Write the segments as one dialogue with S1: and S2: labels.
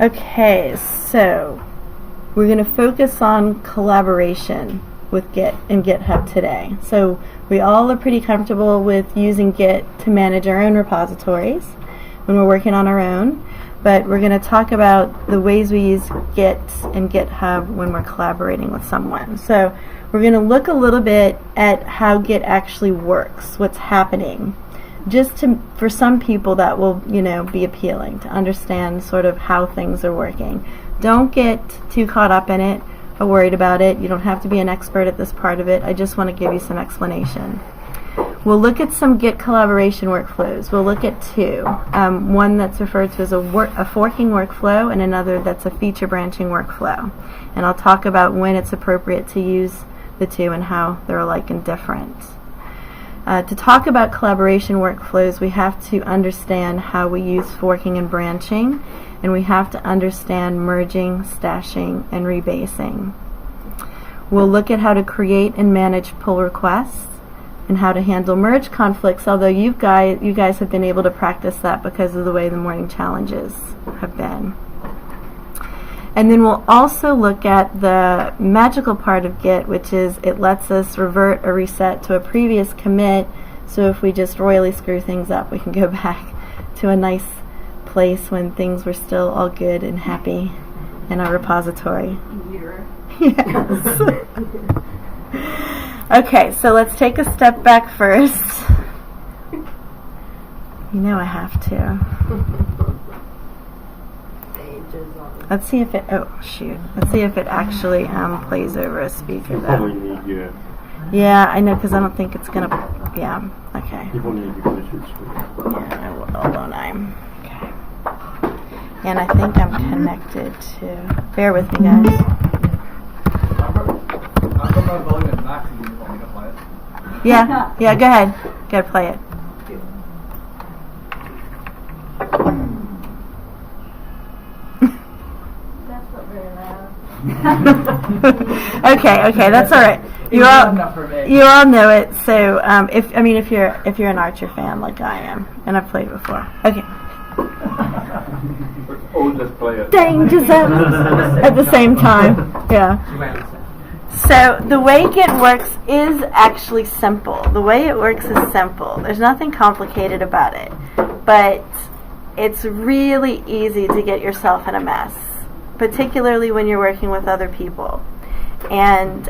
S1: Okay, so we're going to focus on collaboration with Git and GitHub today. So we all are pretty comfortable with using Git to manage our own repositories when we're working on our own, but we're going to talk about the ways we use Git and GitHub when we're collaborating with someone. So we're going to look a little bit at how Git actually works, what's happening. For some people that will, be appealing to understand sort of how things are working. Don't get too caught up in it or worried about it. You don't have to be an expert at this part of it. I just want to give you some explanation. We'll look at some Git collaboration workflows. We'll look at two. One that's referred to as a forking workflow and another that's a feature branching workflow. And I'll talk about when it's appropriate to use the two and how they're alike and different. To talk about collaboration workflows, we have to understand how we use forking and branching, and we have to understand merging, stashing, and rebasing. We'll look at how to create and manage pull requests and how to handle merge conflicts, although you guys have been able to practice that because of the way the morning challenges have been. And then we'll also look at the magical part of Git, which is it lets us revert or reset to a previous commit, so if we just royally screw things up, we can go back to a nice place when things were still all good and happy in our repository. Yes. Okay, so let's take a step back first. I have to. Let's see if it, let's see if it actually plays over a speaker though. Yeah, I know, because I don't think it's going to, okay. Yeah, I will, won't I? Okay. And I think I'm connected to, bear with me guys. Yeah, go ahead. Go play it. Okay, that's all right. You all know it. So if you're an Archer fan like I am, and I've played before. Okay.
S2: Just play it.
S1: Dang, at the same time. Yeah. So the way Git works is actually simple. The way it works is simple. There's nothing complicated about it, but it's really easy to get yourself in a mess, particularly when you're working with other people. And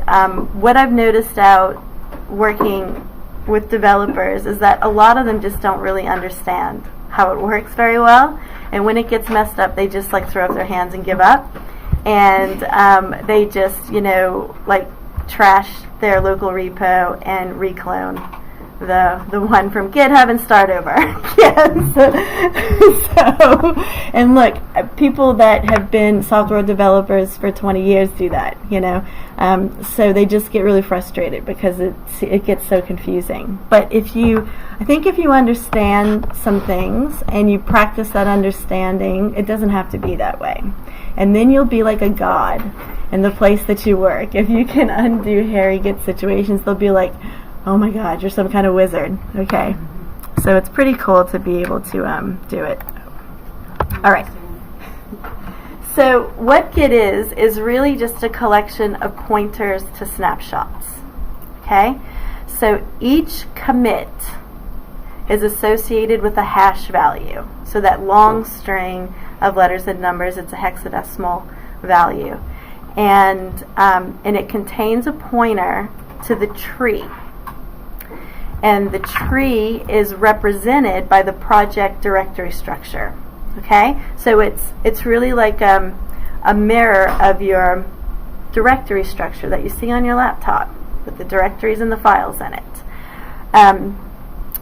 S1: what I've noticed out working with developers is that a lot of them just don't really understand how it works very well, and when it gets messed up, they just throw up their hands and give up, and they just trash their local repo and reclone the one from GitHub and start over. And look, people that have been software developers for 20 years do that, so they just get really frustrated because it gets so confusing. But if you understand some things and you practice that understanding, it doesn't have to be that way. And then you'll be like a god in the place that you work. If you can undo hairy Git situations, they'll be like, oh my God, you're some kind of wizard. Okay, so it's pretty cool to be able to do it. All right. So what Git is really just a collection of pointers to snapshots. Okay, so each commit is associated with a hash value. So that long string of letters and numbers, it's a hexadecimal value, and it contains a pointer to the tree. And the tree is represented by the project directory structure. Okay, so it's really like a mirror of your directory structure that you see on your laptop with the directories and the files in it.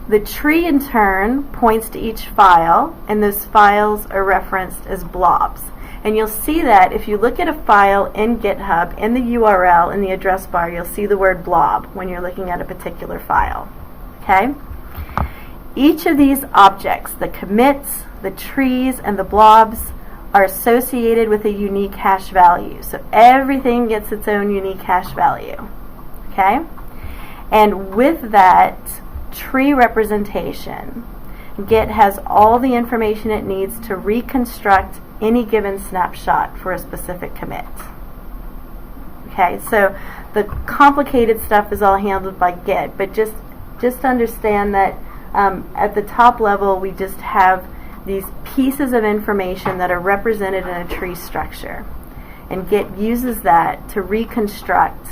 S1: The tree in turn points to each file, and those files are referenced as blobs. And you'll see that if you look at a file in GitHub, in the URL, in the address bar, you'll see the word blob when you're looking at a particular file. Okay? Each of these objects, the commits, the trees, and the blobs, are associated with a unique hash value. So everything gets its own unique hash value. Okay? And with that tree representation, Git has all the information it needs to reconstruct any given snapshot for a specific commit. Okay, so the complicated stuff is all handled by Git, but just understand that at the top level we just have these pieces of information that are represented in a tree structure, and Git uses that to reconstruct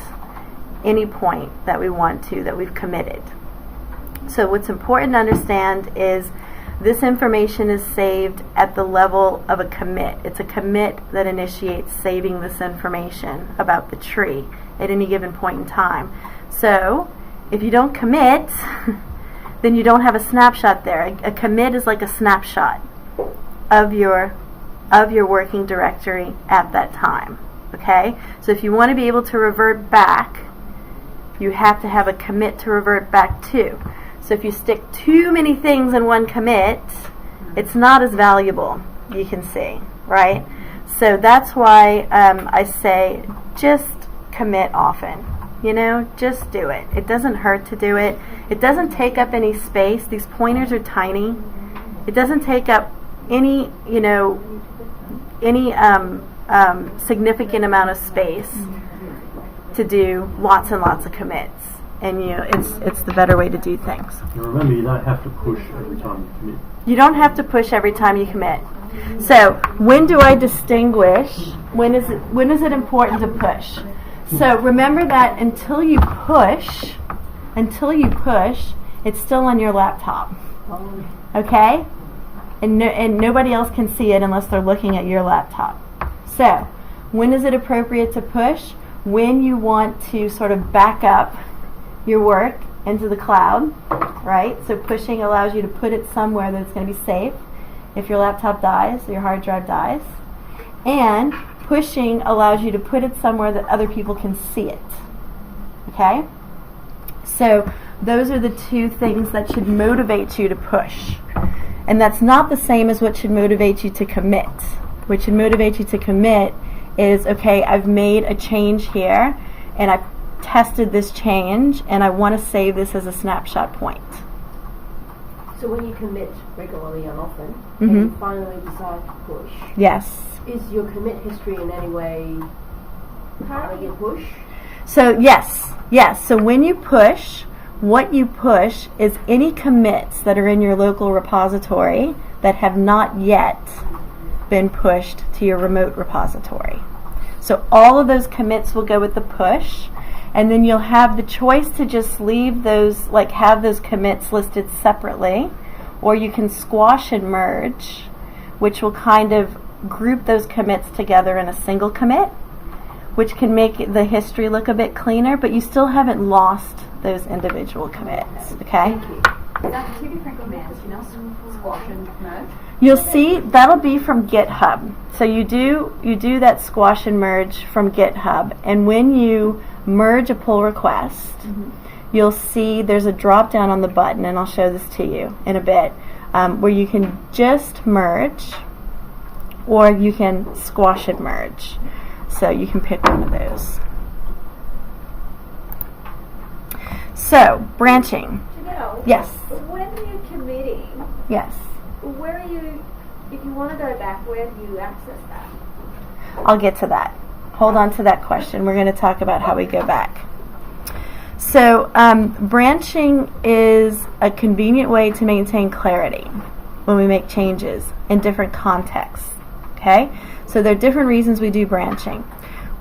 S1: any point that we want to, that we've committed. So what's important to understand is this information is saved at the level of a commit. It's a commit that initiates saving this information about the tree at any given point in time. So if you don't commit, then you don't have a snapshot there. A commit is like a snapshot of your working directory at that time. Okay? So if you want to be able to revert back, you have to have a commit to revert back to. So if you stick too many things in one commit, it's not as valuable, you can see, right? So that's why I say just commit often. You know, just do it. It doesn't hurt to do it. It doesn't take up any space. These pointers are tiny. It doesn't take up any, significant amount of space to do lots and lots of commits. And it's the better way to do things.
S2: Now remember, you don't have to push every time you commit.
S1: You don't have to push every time you commit. So when do I distinguish? When is it important to push? So remember that until you push, it's still on your laptop. Okay? And nobody else can see it unless they're looking at your laptop. So when is it appropriate to push? When you want to sort of back up your work into the cloud, right? So pushing allows you to put it somewhere that it's going to be safe if your laptop dies or your hard drive dies. And pushing allows you to put it somewhere that other people can see it. Okay? So those are the two things that should motivate you to push. And that's not the same as what should motivate you to commit. What should motivate you to commit is, okay, I've made a change here, and I've tested this change, and I want to save this as a snapshot point.
S3: So when you commit regularly and often, and you finally decide to push,
S1: yes,
S3: is your commit history in any way part of your push?
S1: So yes. So when you push, what you push is any commits that are in your local repository that have not yet been pushed to your remote repository. So all of those commits will go with the push. And then you'll have the choice to just leave those, like have those commits listed separately, or you can squash and merge, which will kind of group those commits together in a single commit, which can make the history look a bit cleaner, but you still haven't lost those individual commits. Okay?
S4: Thank you. Is that two different commands, squash and merge?
S1: You'll see that'll be from GitHub. So you do that squash and merge from GitHub, and when you merge a pull request, you'll see there's a drop down on the button, and I'll show this to you in a bit, where you can just merge, or you can squash and merge. So you can pick one of those. So branching.
S5: Janelle,
S1: Yes.
S5: when you're committing,
S1: Yes.
S5: where are you, if you want to go back, where do you access that?
S1: I'll get to that. Hold on to that question. We're going to talk about how we go back. So branching is a convenient way to maintain clarity when we make changes in different contexts. Okay? So there are different reasons we do branching.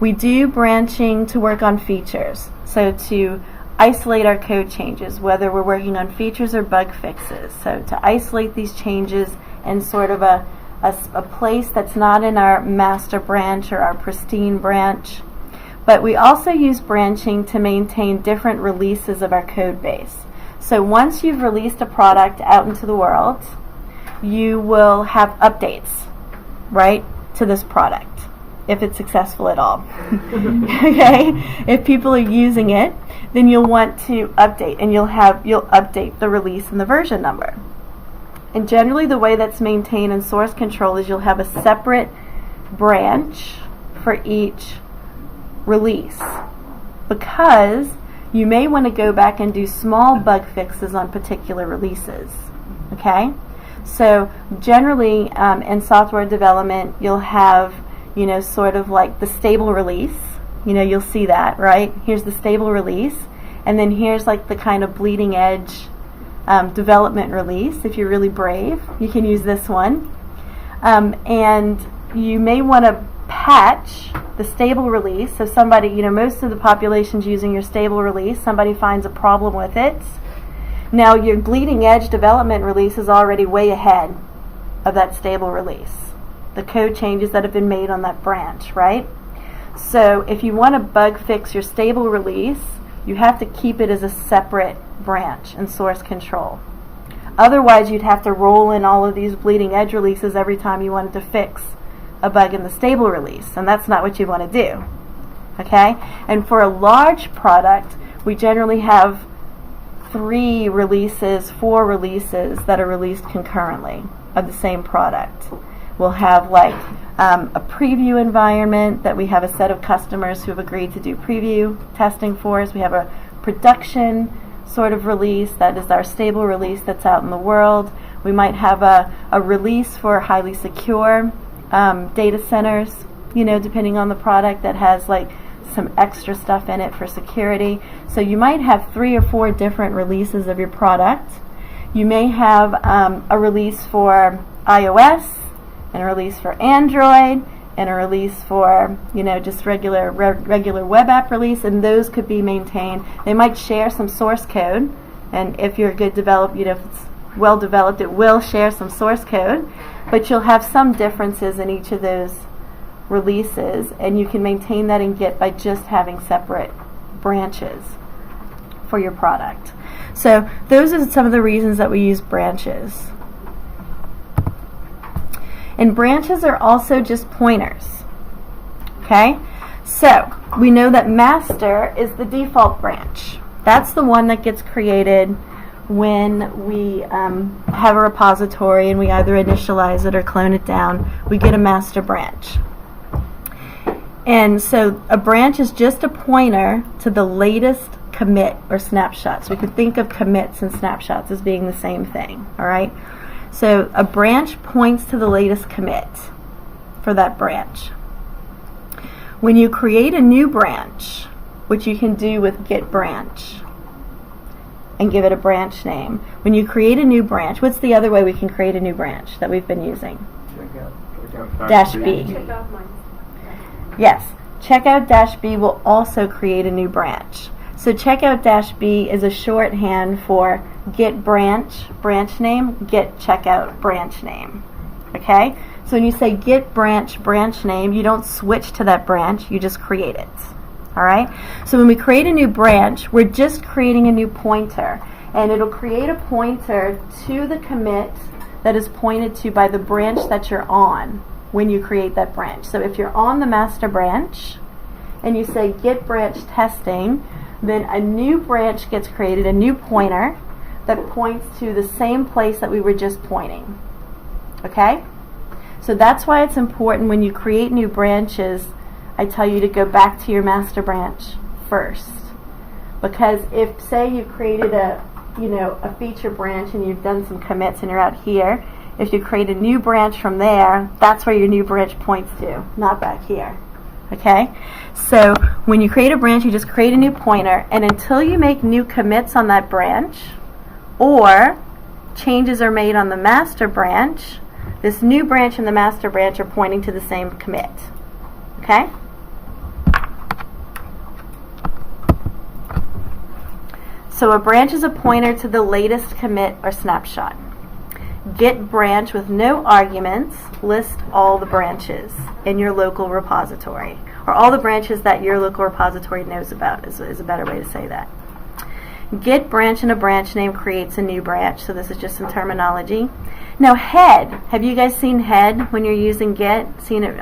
S1: We do branching to work on features. So to isolate our code changes, whether we're working on features or bug fixes. So to isolate these changes in sort of a place that's not in our master branch or our pristine branch. But we also use branching to maintain different releases of our code base. So once you've released a product out into the world, you will have updates, right, to this product, if it's successful at all. Okay? If people are using it, then you'll want to update, and you'll update the release and the version number. And generally the way that's maintained in source control is you'll have a separate branch for each release, because you may want to go back and do small bug fixes on particular releases. Okay? So generally in software development, you'll have, sort of like the stable release. You'll see that, right? Here's the stable release. And then here's like the kind of bleeding edge development release. If you're really brave, you can use this one. And you may want to patch the stable release. So somebody, most of the population's using your stable release. Somebody finds a problem with it. Now your bleeding edge development release is already way ahead of that stable release. The code changes that have been made on that branch, right? So if you want to bug fix your stable release, you have to keep it as a separate branch in source control. Otherwise, you'd have to roll in all of these bleeding edge releases every time you wanted to fix a bug in the stable release, and that's not what you want to do. Okay? And for a large product, we generally have 3 releases, 4 releases that are released concurrently of the same product. We'll have like a preview environment that we have a set of customers who have agreed to do preview testing for us. We have a production sort of release that is our stable release that's out in the world. We might have a release for highly secure data centers, depending on the product, that has like some extra stuff in it for security. So you might have 3 or 4 different releases of your product. You may have a release for iOS, and a release for Android, and a release for just regular web app release, and those could be maintained. They might share some source code, and if you're a good developer, if it's well developed, it will share some source code, but you'll have some differences in each of those releases, and you can maintain that in Git by just having separate branches for your product. So those are some of the reasons that we use branches. And branches are also just pointers. Okay? So we know that master is the default branch. That's the one that gets created when we have a repository and we either initialize it or clone it down. We get a master branch. And so a branch is just a pointer to the latest commit or snapshot. So we could think of commits and snapshots as being the same thing. All right? So a branch points to the latest commit for that branch. When you create a new branch, which you can do with git branch and give it a branch name. When you create a new branch, what's the other way we can create a new branch that we've been using? -B. Yes, checkout-B will also create a new branch. So checkout-B is a shorthand for git branch name, git checkout branch name. Okay? So when you say git branch name, you don't switch to that branch, you just create it. Alright? So when we create a new branch, we're just creating a new pointer. And it'll create a pointer to the commit that is pointed to by the branch that you're on when you create that branch. So if you're on the master branch and you say git branch testing, then a new branch gets created, a new pointer that points to the same place that we were just pointing. Okay? So that's why it's important when you create new branches, I tell you to go back to your master branch first. Because if, say, you created a feature branch and you've done some commits and you're out here, if you create a new branch from there, that's where your new branch points to, not back here. Okay? So when you create a branch, you just create a new pointer, and until you make new commits on that branch or changes are made on the master branch, this new branch and the master branch are pointing to the same commit. Okay? So a branch is a pointer to the latest commit or snapshot. Git branch with no arguments lists all the branches in your local repository, or all the branches that your local repository knows about is a better way to say that. Git branch and a branch name creates a new branch, so this is just some terminology. Now head, have you guys seen head when you're using Git? Seen it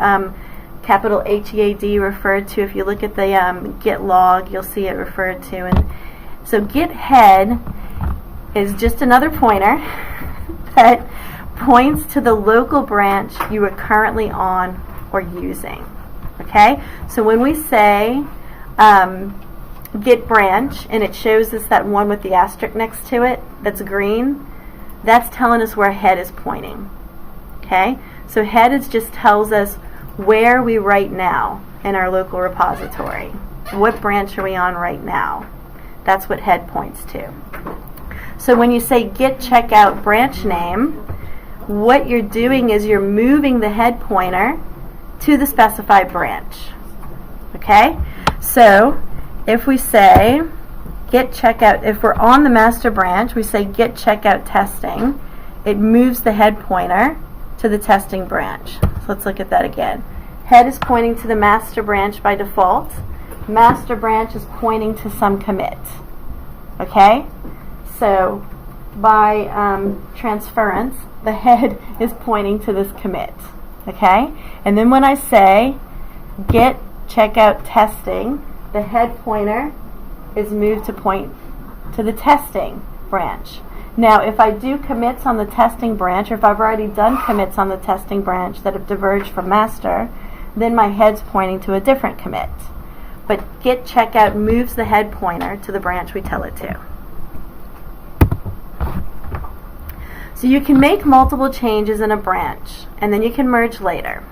S1: capital HEAD referred to? If you look at the Git log, you'll see it referred to. And so git head is just another pointer that points to the local branch you are currently on or using. Okay? So when we say git branch and it shows us that one with the asterisk next to it that's green, that's telling us where head is pointing. Okay? So head just tells us where we right now in our local repository. What branch are we on right now? That's what head points to. So when you say git checkout branch name, what you're doing is you're moving the head pointer to the specified branch. Okay? So if we say git checkout, if we're on the master branch, we say git checkout testing, it moves the head pointer to the testing branch. So let's look at that again. Head is pointing to the master branch by default. Master branch is pointing to some commit. Okay? So by transference, the head is pointing to this commit. Okay? And then when I say git checkout testing, the head pointer is moved to point to the testing branch. Now, if I do commits on the testing branch, or if I've already done commits on the testing branch that have diverged from master, then my head's pointing to a different commit. But git checkout moves the head pointer to the branch we tell it to. So you can make multiple changes in a branch, and then you can merge later.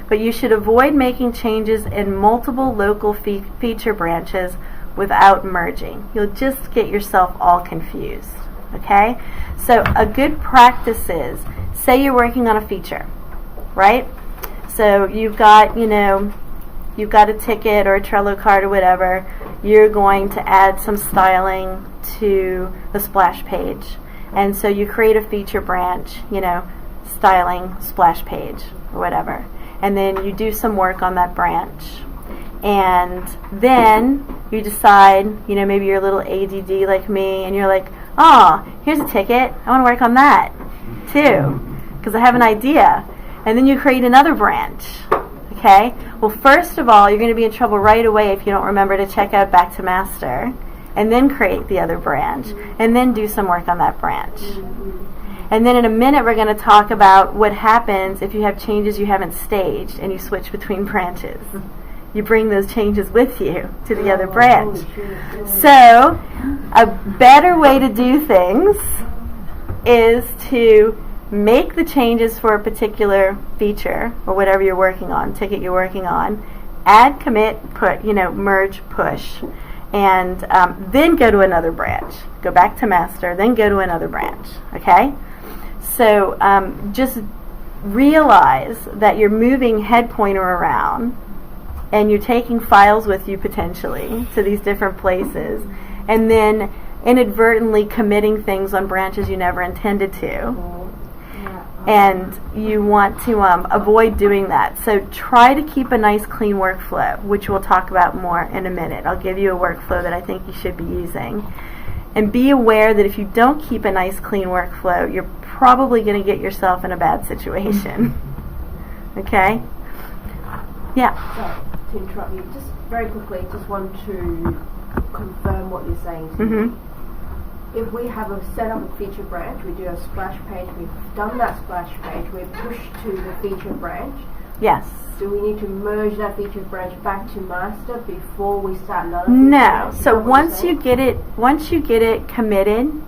S1: But you should avoid making changes in multiple local feature branches without merging. You'll just get yourself all confused. Okay? So a good practice is, say you're working on a feature, right? So you've got a ticket or a Trello card or whatever. You're going to add some styling to the splash page. And so you create a feature branch, styling splash page or whatever. And then you do some work on that branch. And then you decide, maybe you're a little ADD like me, and you're like, oh, here's a ticket. I want to work on that too, because I have an idea. And then you create another branch. Okay? Well, first of all, you're going to be in trouble right away if you don't remember to check out back to master, and then create the other branch, and then do some work on that branch. And then in a minute we're going to talk about what happens if you have changes you haven't staged and you switch between branches. You bring those changes with you to the other branch. So a better way to do things is to make the changes for a particular feature or whatever you're working on, ticket you're working on, add, commit, merge, push, and then go to another branch. Go back to master, then go to another branch. Okay? So just realize that you're moving head pointer around, and you're taking files with you potentially to these different places, and then inadvertently committing things on branches you never intended to. And you want to avoid doing that. So try to keep a nice clean workflow, which we'll talk about more in a minute. I'll give you a workflow that I think you should be using. And be aware that if you don't keep a nice clean workflow, you're probably going to get yourself in a bad situation. Okay? Yeah?
S3: Sorry to interrupt you. Just very quickly, just want to confirm what you're saying to me. If we have set up a feature branch, we do a splash page, we've done that splash page, we're pushed to the feature branch.
S1: Yes.
S3: Do we need to merge that feature branch back to master before we start another?
S1: No. So once you get it committed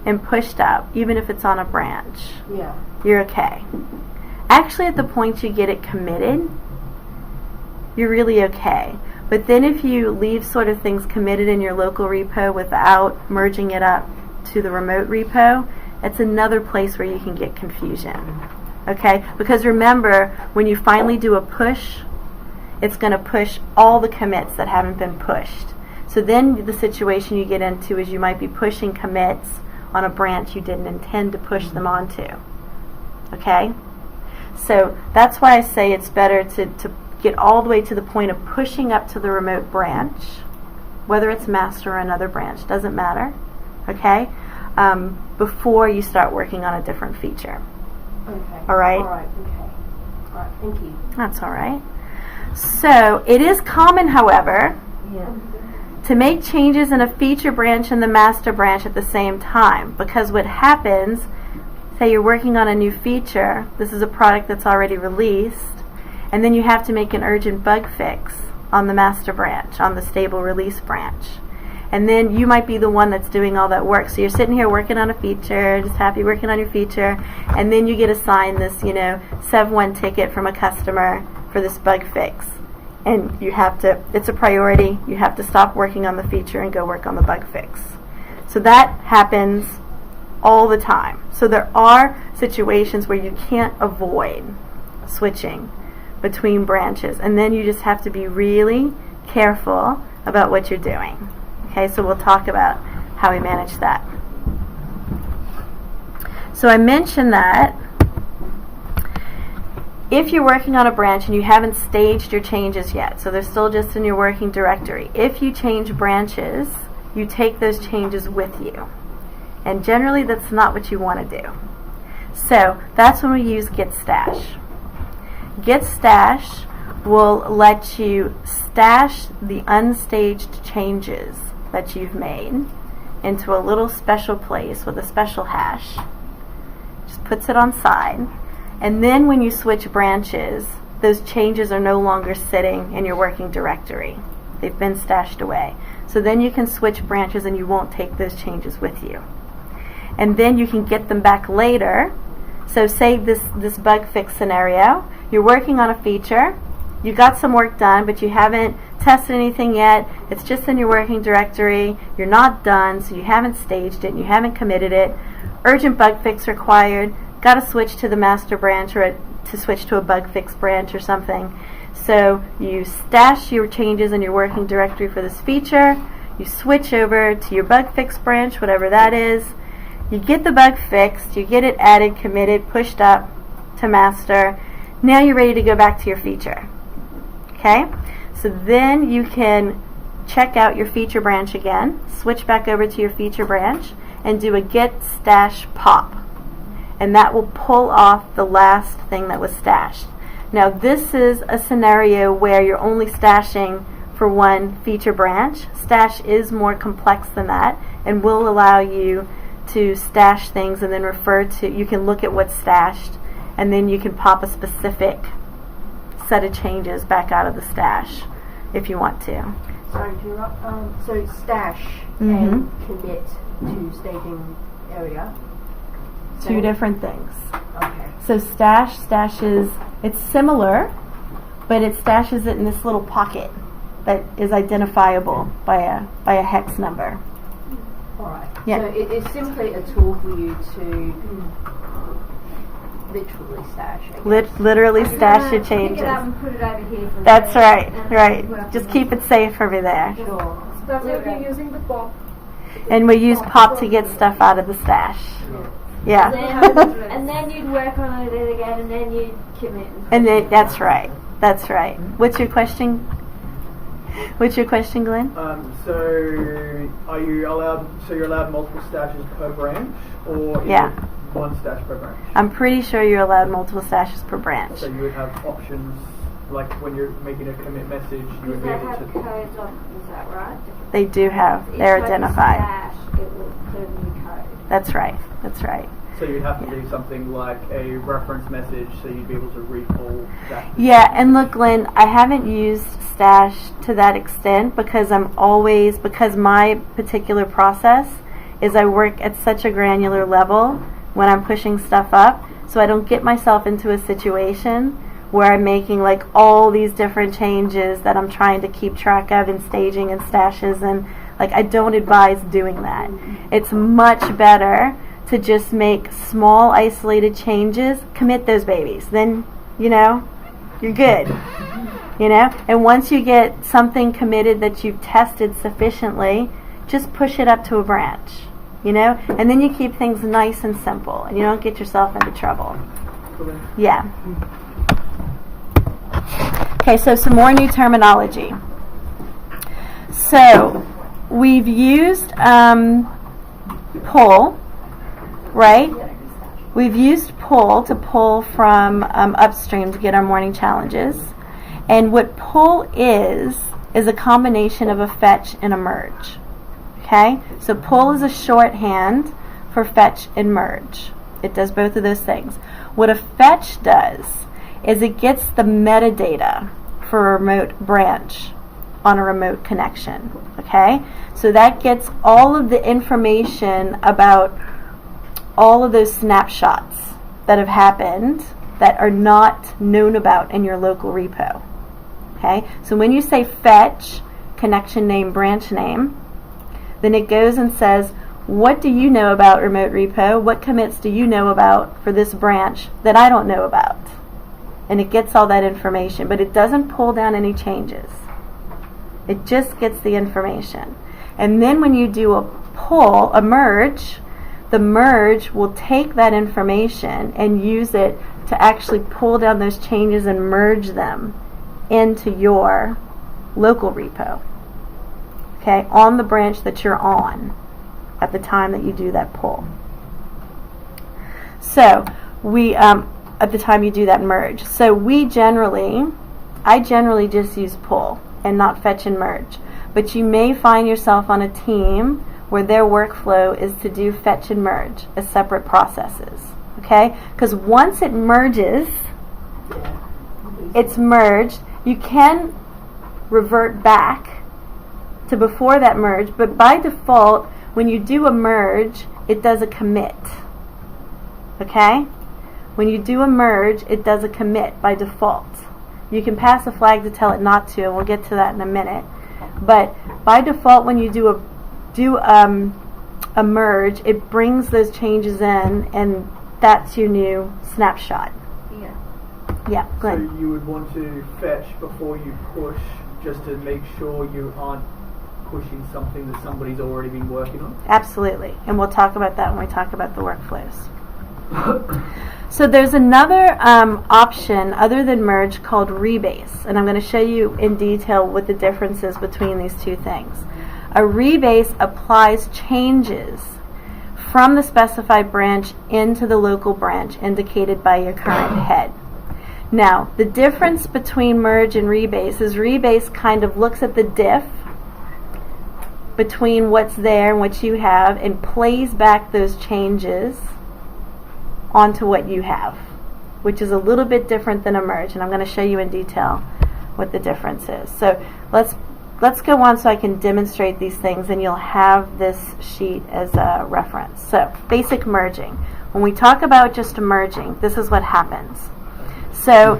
S1: and pushed up, even if it's on a branch, you're okay. Actually, at the point you get it committed, you're really okay. But then if you leave sort of things committed in your local repo without merging it up to the remote repo, it's another place where you can get confusion. Okay? Because remember, when you finally do a push, it's going to push all the commits that haven't been pushed. So then the situation you get into is you might be pushing commits on a branch you didn't intend to push them onto. Okay? So that's why I say it's better to get all the way to the point of pushing up to the remote branch, whether it's master or another branch, doesn't matter, okay, before you start working on a different feature.
S3: Okay.
S1: All right?
S3: All right, okay. All right, thank you.
S1: That's all right. So it is common, however, to make changes in a feature branch and the master branch at the same time, because what happens, say you're working on a new feature, this is a product that's already released, and then you have to make an urgent bug fix on the master branch, on the stable release branch. And then you might be the one that's doing all that work. So you're sitting here working on a feature, just happy working on your feature, and then you get assigned this, Sev1 ticket from a customer for this bug fix. And you have to, it's a priority, you have to stop working on the feature and go work on the bug fix. So that happens all the time. So there are situations where you can't avoid switching between branches, and then you just have to be really careful about what you're doing. Okay, so we'll talk about how we manage that. So I mentioned that if you're working on a branch and you haven't staged your changes yet, so they're still just in your working directory, if you change branches, you take those changes with you. And generally that's not what you want to do. So that's when we use git stash. Git stash will let you stash the unstaged changes that you've made into a little special place with a special hash. Just puts it on side. And then when you switch branches, those changes are no longer sitting in your working directory. They've been stashed away. So then you can switch branches and you won't take those changes with you. And then you can get them back later. So say this bug fix scenario, you're working on a feature, you got some work done, but you haven't tested anything yet, it's just in your working directory, you're not done, so you haven't staged it, you haven't committed it, urgent bug fix required, got to switch to the master branch or to switch to a bug fix branch or something. So you stash your changes in your working directory for this feature, you switch over to your bug fix branch, whatever that is, you get the bug fixed, you get it added, committed, pushed up to master. Now you're ready to go back to your feature. Okay? So then you can check out your feature branch again, switch back over to your feature branch, and do a git stash pop. And that will pull off the last thing that was stashed. Now this is a scenario where you're only stashing for one feature branch. Stash is more complex than that and will allow you to stash things and then refer to, you can look at what's stashed and then you can pop a specific set of changes back out of the stash if you want to.
S3: Sorry to interrupt. So stash and commit to staging area.
S1: Two different things.
S3: Okay.
S1: So stashes, it's similar, but it stashes it in this little pocket that is identifiable by a hex number.
S3: Alright.
S1: Yeah.
S3: So it is simply a tool for you to literally stash.
S1: Literally stash your changes.
S5: Pick it up and put it over here. For
S1: That's
S5: the-
S1: right,
S5: and
S1: right.
S5: put up
S1: Just
S5: the-
S1: keep it safe over there.
S3: Sure.
S5: That's if you're using the pop.
S1: And we use pop to get stuff out of the stash. Yeah.
S5: And then you'd work on it again, and then you'd commit.
S1: And then, that's right. That's right. What's your question? What's your question, Glenn?
S6: So are you allowed? So you're allowed multiple stashes per branch, or is
S1: Yeah.
S6: it one stash per branch?
S1: I'm pretty sure you're allowed multiple stashes per branch.
S6: So you would have options, like when you're making a commit message, you
S5: Does
S6: would be
S5: that
S6: able
S5: have
S6: to.
S5: codes on? Is that right?
S1: They do have.
S5: If
S1: They're
S5: I
S1: identified.
S5: Stash, it will put a new code.
S1: That's right. That's right.
S6: So you'd have to leave something like a reference message, so you'd be able to recall that.
S1: Yeah, and look, Glenn, I haven't used stash to that extent because because my particular process is I work at such a granular level when I'm pushing stuff up, so I don't get myself into a situation where I'm making like all these different changes that I'm trying to keep track of in staging and stashes, and like I don't advise doing that. It's much better to just make small isolated changes, commit those babies. Then, you're good. And once you get something committed that you've tested sufficiently, just push it up to a branch, and then you keep things nice and simple and you don't get yourself into trouble. Yeah. Okay, so some more new terminology. So we've used pull, right? We've used pull to pull from upstream to get our morning challenges. And what pull is a combination of a fetch and a merge. Okay? So pull is a shorthand for fetch and merge. It does both of those things. What a fetch does is it gets the metadata for a remote branch on a remote connection. Okay? So that gets all of the information about all of those snapshots that have happened that are not known about in your local repo. Okay? So when you say fetch connection name, branch name, then it goes and says, what do you know about remote repo? What commits do you know about for this branch that I don't know about? And it gets all that information, but it doesn't pull down any changes. It just gets the information. And then when you do a pull, a merge, the merge will take that information and use it to actually pull down those changes and merge them into your local repo. Okay, on the branch that you're on at the time that you do that pull. So we at the time you do that merge. So I generally just use pull and not fetch and merge. But you may find yourself on a team where their workflow is to do fetch and merge as separate processes. Okay? Because once it merges, it's merged. You can revert back to before that merge, but by default, when you do a merge, it does a commit. Okay? When you do a merge, it does a commit by default. You can pass a flag to tell it not to, and we'll get to that in a minute. But by default, when you do a merge, it brings those changes in, and that's your new snapshot.
S3: Yeah.
S1: Yeah, go
S6: So
S1: ahead.
S6: you would want to fetch before you push, just to make sure you aren't pushing something that somebody's already been working on?
S1: Absolutely. And we'll talk about that when we talk about the workflows. So there's another option other than merge called rebase, and I'm going to show you in detail what the difference is between these two things. A rebase applies changes from the specified branch into the local branch indicated by your current head. Now, the difference between merge and rebase is rebase kind of looks at the diff between what's there and what you have and plays back those changes onto what you have, which is a little bit different than a merge, and I'm going to show you in detail what the difference is. So let's go on so I can demonstrate these things, and you'll have this sheet as a reference. So basic merging. When we talk about just merging, this is what happens. So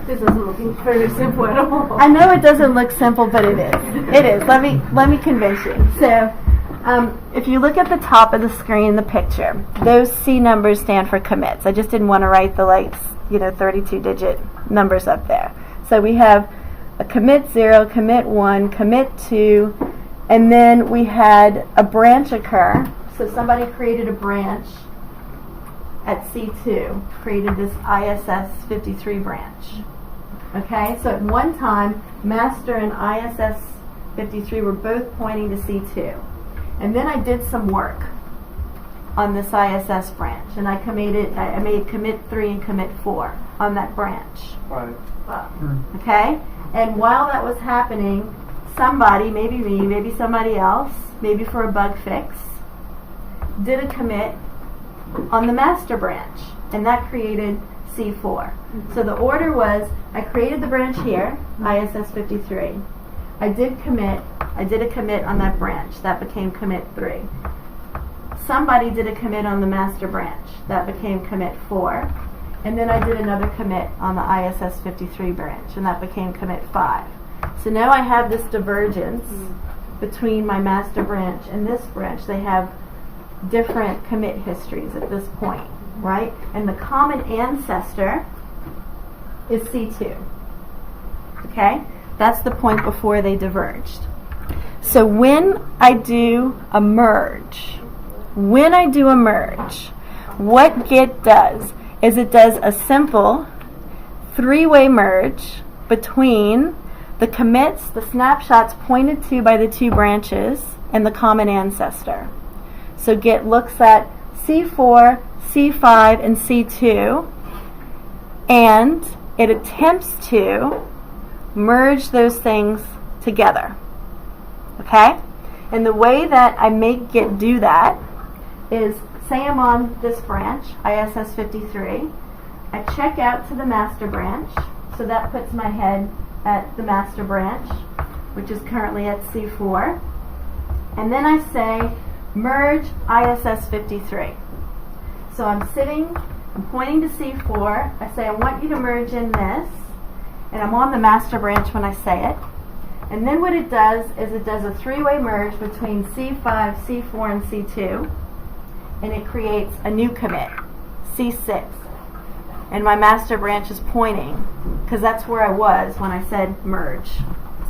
S3: This doesn't look very simple at all.
S1: I know it doesn't look simple, but it is. It is. Let me convince you. So, if you look at the top of the screen, the picture, those C numbers stand for commits. I just didn't want to write the 32-digit numbers up there. So we have a commit 0, commit 1, commit 2, and then we had a branch occur. So somebody created a branch at C2, created this ISS 53 branch. Okay, so at one time, master and ISS 53 were both pointing to C2. And then I did some work on this ISS branch, and I made commit 3 and commit 4 on that branch.
S6: Right.
S1: Okay? And while that was happening, somebody, maybe me, maybe somebody else, maybe for a bug fix, did a commit on the master branch, and that created C4. So the order was, I created the branch here, ISS 53. I did a commit on that branch. That became commit 3. Somebody did a commit on the master branch. That became commit 4. And then I did another commit on the ISS 53 branch, and that became commit 5. So now I have this divergence between my master branch and this branch. They have different commit histories at this point, right? And the common ancestor is C2. Okay? That's the point before they diverged. So when I do a merge, what Git does is it does a simple 3-way merge between the commits, the snapshots pointed to by the 2 branches, and the common ancestor. So Git looks at C4, C5, and C2, and it attempts to merge those things together. Okay? And the way that I make Git do that is, say I'm on this branch, ISS 53. I check out to the master branch, so that puts my head at the master branch. which is currently at C4. And then I say merge ISS 53. So I'm pointing to C4. I say I want you to merge in this, and I'm on the master branch when I say it. And then what it does is it does a three-way merge between C5, C4, and C2, and it creates a new commit, C6. And my master branch is pointing, because that's where I was when I said merge.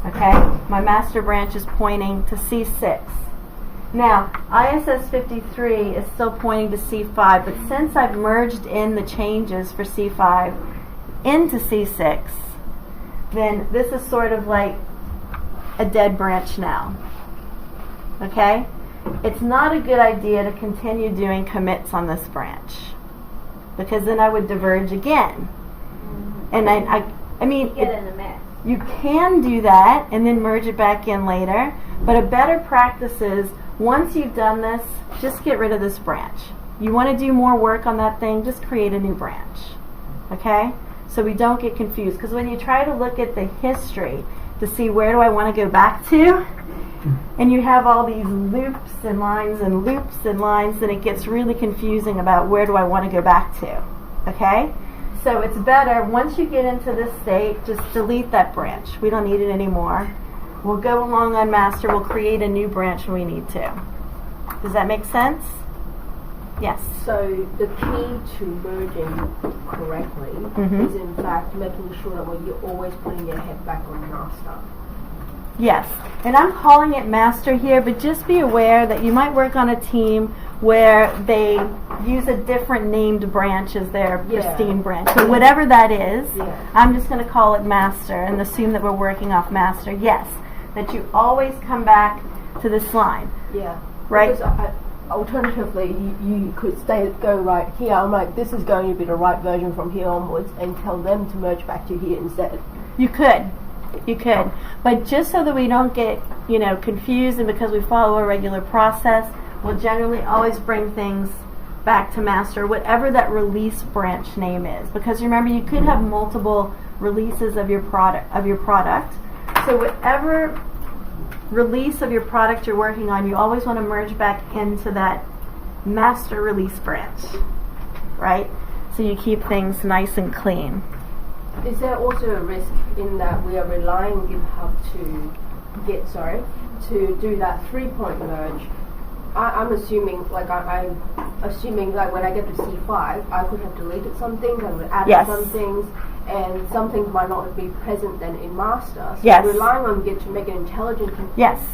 S1: Okay? My master branch is pointing to C6. Now, ISS 53 is still pointing to C5, but since I've merged in the changes for C5 into C6, then this is sort of like a dead branch now. Okay? It's not a good idea to continue doing commits on this branch, because then I would diverge again. And I mean,
S5: Get in a mess.
S1: you can do that and then merge it back in later, but a better practice is once you've done this, just get rid of this branch. You want to do more work on that thing, just create a new branch. Okay? So we don't get confused, because when you try to look at the history to see where do I want to go back to, and you have all these loops and lines, then it gets really confusing about where do I want to go back to. Okay? So it's better, once you get into this state, just delete that branch. We don't need it anymore. We'll go along on master, we'll create a new branch when we need to. Does that make sense? Yes.
S3: So the key to merging correctly is in fact making sure that when you're always putting your head back on master.
S1: Yes, and I'm calling it master here, but just be aware that you might work on a team where they use a different named branch as their pristine branch. So whatever that is, I'm just going to call it master and assume that we're working off master. Yes, that you always come back to this line.
S3: Yeah.
S1: Right?
S3: Because alternatively, you could go right here. I'm like, this is going to be the right version from here onwards, and tell them to merge back to here instead.
S1: You could. But just so that we don't get, confused, and because we follow a regular process, we'll generally always bring things back to master, whatever that release branch name is. Because remember, you could have multiple releases of your product. So whatever release of your product you're working on, you always want to merge back into that master release branch, right? So you keep things nice and clean.
S3: Is there also a risk in that we are relying on GitHub to do that 3-point merge? I'm assuming, I'm assuming when I get to C5, I could have deleted some things, I would have added some things, and some things might not be present then in master. So relying on Git to make an intelligent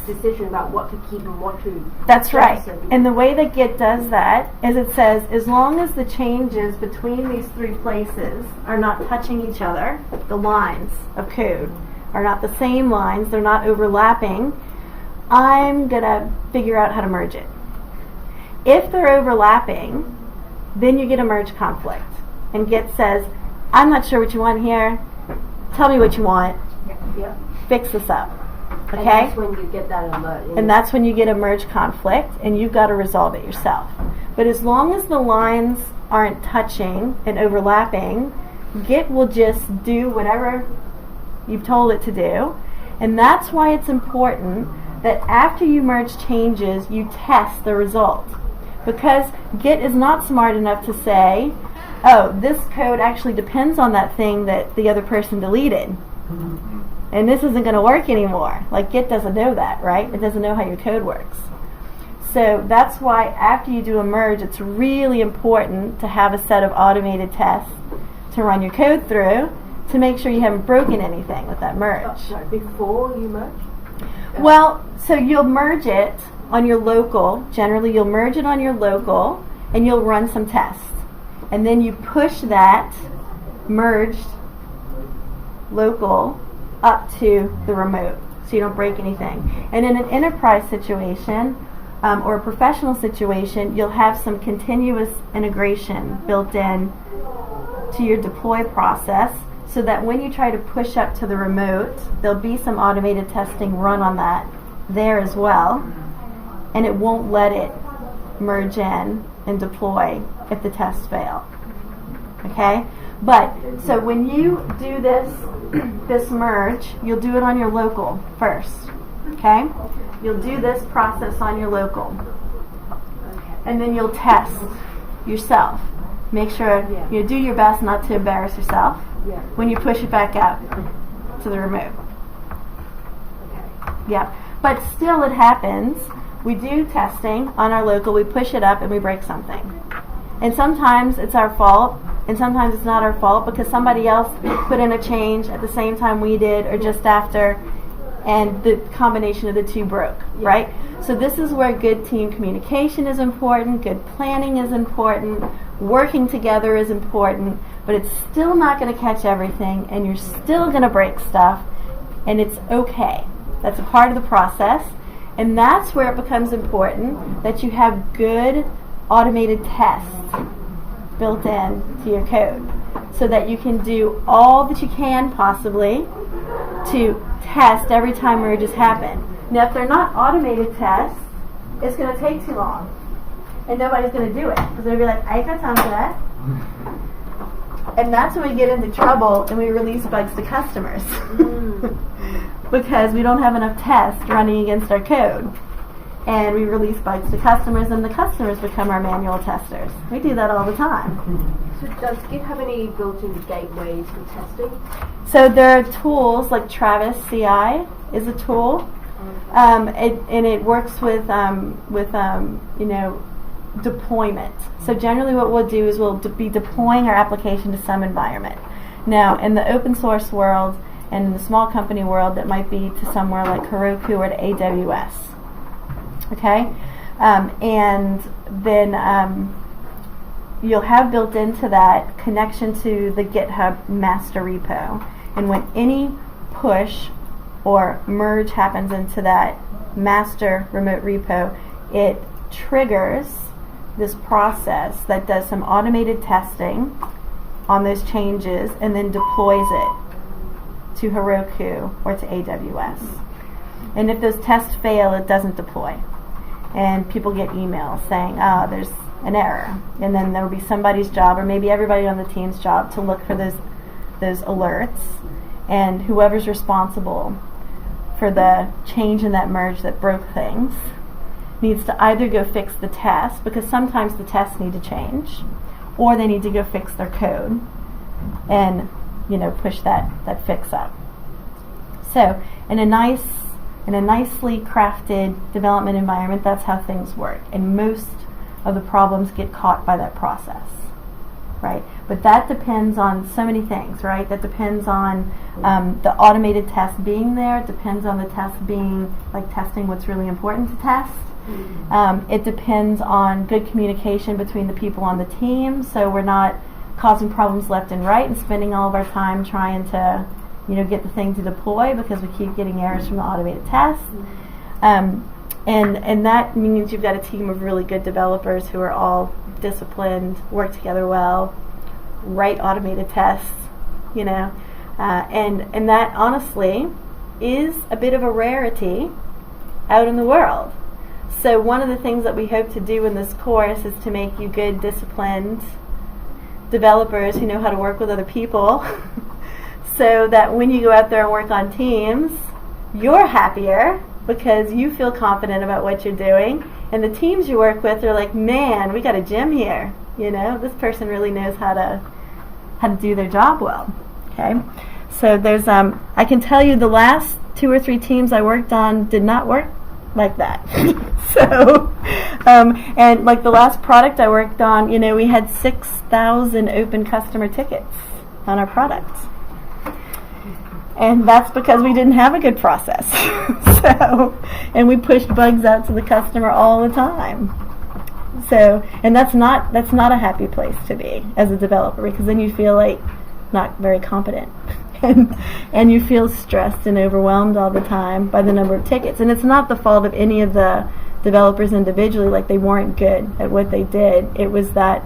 S3: decision about what to keep and what to...
S1: That's right. And the way that Git does that is it says, as long as the changes between these three places are not touching each other, the lines of code are not the same lines, they're not overlapping, I'm going to figure out how to merge it. If they're overlapping, then you get a merge conflict. And Git says, I'm not sure what you want here. Tell me what you want. Fix this up. Okay?
S3: And that's when you get that alert.
S1: And that's when you get a merge conflict, and you've got to resolve it yourself. But as long as the lines aren't touching and overlapping, Git will just do whatever you've told it to do. And that's why it's important that after you merge changes, you test the result. Because Git is not smart enough to say, oh, this code actually depends on that thing that the other person deleted. And this isn't going to work anymore. Like, Git doesn't know that, right? It doesn't know how your code works. So that's why after you do a merge, it's really important to have a set of automated tests to run your code through to make sure you haven't broken anything with that merge.
S3: Before you merge?
S1: Well, so you'll merge it on your local. Generally, you'll merge it on your local, and you'll run some tests. And then you push that merged local up to the remote, so you don't break anything. And in an enterprise situation or a professional situation, you'll have some continuous integration built in to your deploy process, so that when you try to push up to the remote, there'll be some automated testing run on that there as well, and it won't let it merge in and deploy if the tests fail. Okay? But, so when you do this merge, you'll do it on your local first. Okay? You'll do this process on your local. And then you'll test yourself. Make sure you do your best not to embarrass yourself when you push it back out to the remote. Yeah. But still it happens. We do testing on our local, we push it up and we break something. And sometimes it's our fault, and sometimes it's not our fault because somebody else put in a change at the same time we did or just after, and the combination of the two broke, right? So this is where good team communication is important, good planning is important, working together is important, but it's still not going to catch everything, and you're still going to break stuff, and it's okay. That's a part of the process, and that's where it becomes important that you have good automated tests built in to your code so that you can do all that you can possibly to test every time merges happen. Now, if they're not automated tests, it's going to take too long, and nobody's going to do it because they'll be like, I ain't got time for that. And that's when we get into trouble and we release bugs to customers because we don't have enough tests running against our code. And we release bugs to customers, and the customers become our manual testers. We do that all the time.
S3: So does Git have any built-in gateways for testing?
S1: So there are tools like Travis CI is a tool, and it works with deployment. So generally what we'll do is we'll be deploying our application to some environment. Now, in the open source world and in the small company world, that might be to somewhere like Heroku or to AWS. Okay? And then you'll have built into that connection to the GitHub master repo. And when any push or merge happens into that master remote repo, it triggers this process that does some automated testing on those changes and then deploys it to Heroku or to AWS. And if those tests fail, it doesn't deploy. And people get emails saying, there's an error. And then there will be somebody's job, or maybe everybody on the team's job, to look for those alerts. And whoever's responsible for the change in that merge that broke things needs to either go fix the test, because sometimes the tests need to change, or they need to go fix their code and push that fix up. So in a nicely crafted development environment, that's how things work, and most of the problems get caught by that process, right? But that depends on so many things, right? That depends on the automated test being there. It depends on the test being like testing what's really important to test. It depends on good communication between the people on the team, so we're not causing problems left and right and spending all of our time trying to get the thing to deploy because we keep getting errors from the automated tests. And that means you've got a team of really good developers who are all disciplined, work together well, write automated tests, and that honestly is a bit of a rarity out in the world. So one of the things that we hope to do in this course is to make you good, disciplined developers who know how to work with other people so that when you go out there and work on teams, you're happier because you feel confident about what you're doing, and the teams you work with are like, man, we got a gem here. This person really knows how to do their job well. Okay, so there's I can tell you the last 2 or 3 teams I worked on did not work like that. So, and like the last product I worked on, we had 6,000 open customer tickets on our product. And that's because we didn't have a good process. And we pushed bugs out to the customer all the time. So, and that's not a happy place to be as a developer, because then you feel like not very competent. And you feel stressed and overwhelmed all the time by the number of tickets. And it's not the fault of any of the developers individually, like they weren't good at what they did. It was that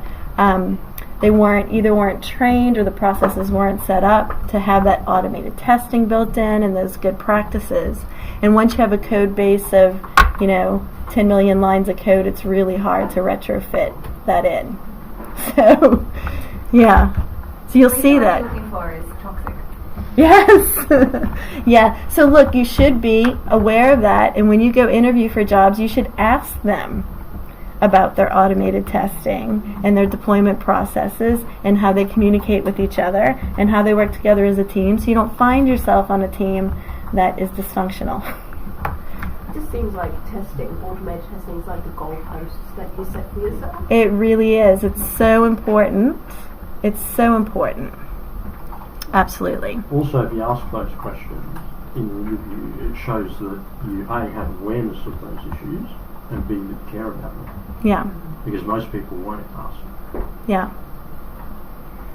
S1: they weren't trained, or the processes weren't set up to have that automated testing built in and those good practices. And once you have a code base of 10 million lines of code, it's really hard to retrofit that in. So Yeah. So you'll see
S4: What
S1: that.
S4: you're looking for is toxic.
S1: Yes. Yeah. So look, you should be aware of that, and when you go interview for jobs, you should ask them about their automated testing and their deployment processes and how they communicate with each other and how they work together as a team, so you don't find yourself on a team that is dysfunctional.
S3: It just seems like testing, automated testing, is like the goalposts that you set for yourself.
S1: It really is. It's so important. It's so important. Absolutely.
S2: Also, if you ask those questions in the interview, it shows that you A, have awareness of those issues, and B, that you care about them.
S1: Yeah.
S2: Because most people won't ask.
S1: Yeah.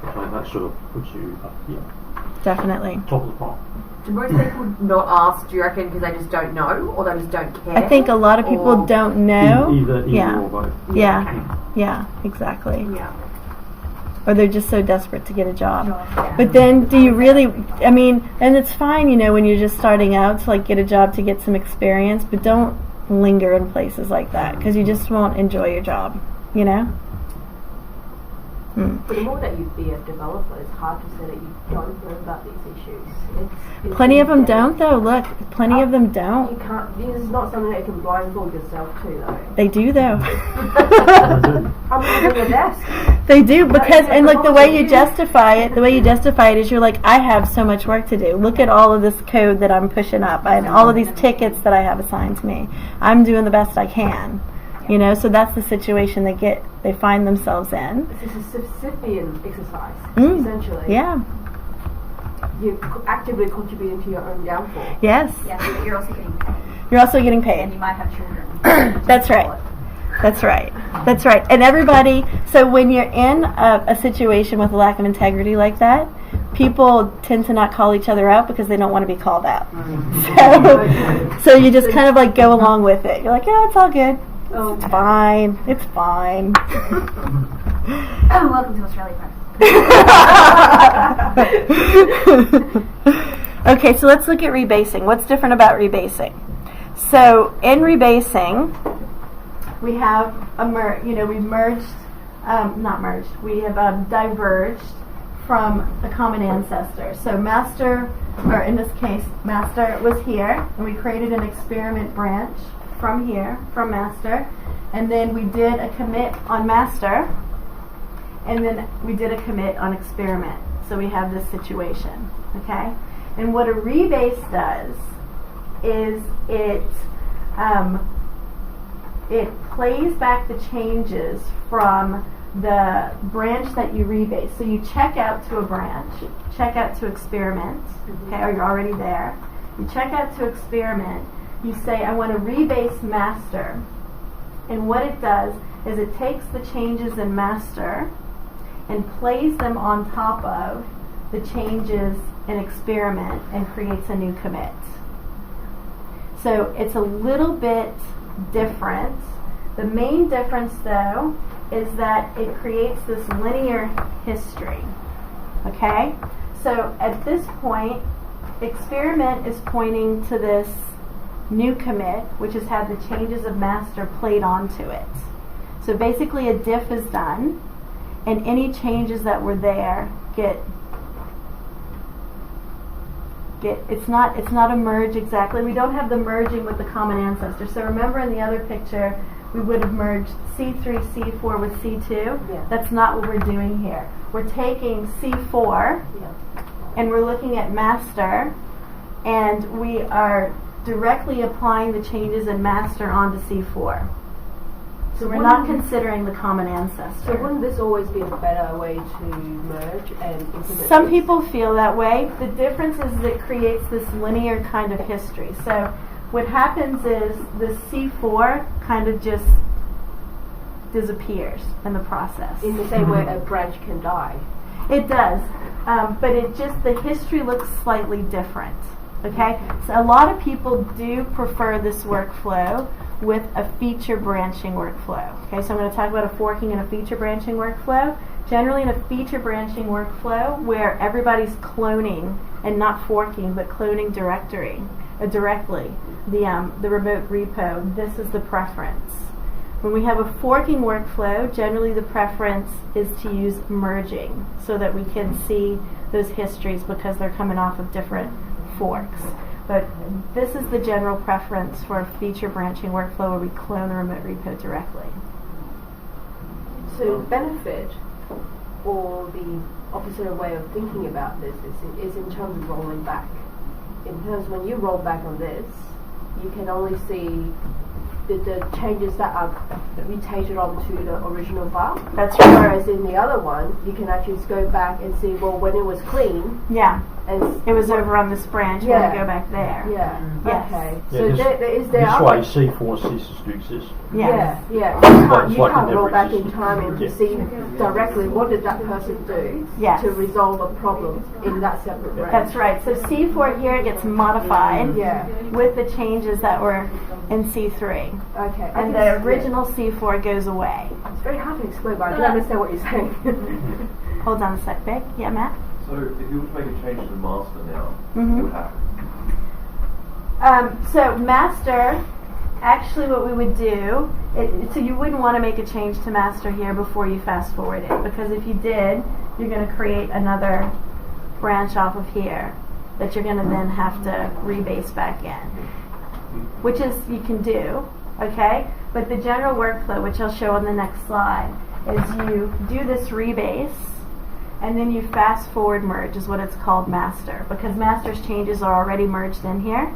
S2: So that sort of puts you up here,
S1: Definitely.
S2: top of the pile.
S7: Do most people not ask, do you reckon, because they just don't know, or they just don't care?
S1: I think a lot of people
S7: Or-
S1: don't know.
S2: Either
S1: Yeah.
S2: or both.
S1: Yeah. Yeah, exactly.
S7: Yeah.
S1: Or they're just so desperate to get a job.
S7: Yeah.
S1: But then do you really, I mean, and it's fine, you know, when you're just starting out to like get a job to get some experience, but don't linger in places like that because you just won't enjoy your job, you know?
S3: But the more that you be a developer, it's hard to say that you don't know about these issues. It's
S1: Plenty of them
S3: endemic.
S1: don't though, look, plenty of them don't.
S3: You can't. This is not something that you can blindfold yourself to, though.
S1: They do though.
S3: I'm on your desk.
S1: They do because,
S3: is
S1: and like the way you
S3: the
S1: justify it is you're like, I have so much work to do. Look at all of this code that I'm pushing up and all of these tickets that I have assigned to me. I'm doing the best I can, you know. So that's the situation they find themselves in.
S3: It's a Sisyphean exercise,
S1: Mm.
S3: essentially.
S1: Yeah.
S3: You're actively contributing to your own downfall.
S1: Yes.
S4: Yeah, but you're also getting paid.
S1: You're also getting
S4: And
S1: paid.
S4: you might have children.
S1: That's right. That's right. That's right. And everybody, so when you're in a situation with a lack of integrity like that, people tend to not call each other out because they don't want to be called out. So you just kind of like go along with it. You're like, yeah, it's all good. It's fine. It's fine.
S4: Oh, welcome to Australia, Press.
S1: Okay, so let's look at rebasing. What's different about rebasing? So in rebasing, we have we've merged, not merged, we have diverged from a common ancestor. So master, or in this case, master was here, and we created an experiment branch from here, from master, and then we did a commit on master, and then we did a commit on experiment. So we have this situation, okay? And what a rebase does is it plays back the changes from the branch that you rebase. So you check out to a branch, check out to experiment, okay, or you're already there. You check out to experiment, you say, I want to rebase master. And what it does is it takes the changes in master and plays them on top of the changes in experiment and creates a new commit. So it's a little bit different. The main difference, though, is that it creates this linear history. Okay? So at this point, experiment is pointing to this new commit, which has had the changes of master played onto it. So basically a diff is done, and any changes that were there get it's not a merge exactly. We don't have the merging with the common ancestor. So remember in the other picture, we would have merged C3, C4 with C2.
S3: Yeah.
S1: That's not what we're doing here. We're taking C4 and we're looking at master, and we are directly applying the changes in master onto C4. So we're not considering the common ancestor.
S3: So wouldn't this always be a better way to merge and implement
S1: Some
S3: this?
S1: people feel that way. The difference is it creates this linear kind of history. So what happens is the C4 kind of just disappears in the process.
S3: In the same way a branch can die.
S1: It does, but the history looks slightly different. Okay, so a lot of people do prefer this workflow with a feature branching workflow. Okay, so I'm going to talk about a forking and a feature branching workflow. Generally in a feature branching workflow where everybody's cloning and not forking but cloning directly the remote repo, this is the preference. When we have a forking workflow, generally the preference is to use merging so that we can see those histories because they're coming off of different forks. But this is the general preference for a feature branching workflow where we clone a remote repo directly.
S3: So the benefit, or the opposite way of thinking about this, is in terms of rolling back. In terms when you roll back on this, you can only see the changes that are mutated onto the original file.
S1: That's right.
S3: Whereas in the other one, you can actually just go back and see, well, when it was clean,
S1: Yeah,
S3: and
S1: it was over on this branch. We're
S3: Yeah.
S1: going to go back there.
S3: yeah,
S1: Yes.
S3: okay.
S2: Yeah,
S3: So
S2: this-
S3: there
S2: This
S3: are
S2: way C4 ceases to exist.
S1: Yes.
S3: Yeah.
S2: It's
S3: You
S2: like
S3: can't
S2: it
S3: roll
S2: never
S3: back in
S2: existed.
S3: time and
S2: Yeah.
S3: see directly what did that person do
S1: Yes.
S3: to resolve a problem in that separate branch.
S1: That's right. So C4 here gets modified
S3: Yeah.
S1: with the changes that were in C3.
S3: Okay.
S1: And the original C4 goes away.
S3: It's very hard to explain, but I do understand what you're saying.
S1: Hold on a sec, Vic. Yeah, Matt?
S8: So if you were to make a change to the master now,
S1: Mhm.
S8: what would happen?
S1: So master, actually what we would do, so you wouldn't want to make a change to master here before you fast forward it, because if you did, you're going to create another branch off of here that you're going to then have to rebase back in, which is, you can do, okay? But the general workflow, which I'll show on the next slide, is you do this rebase, and then you fast forward merge is what it's called master, because master's changes are already merged in here.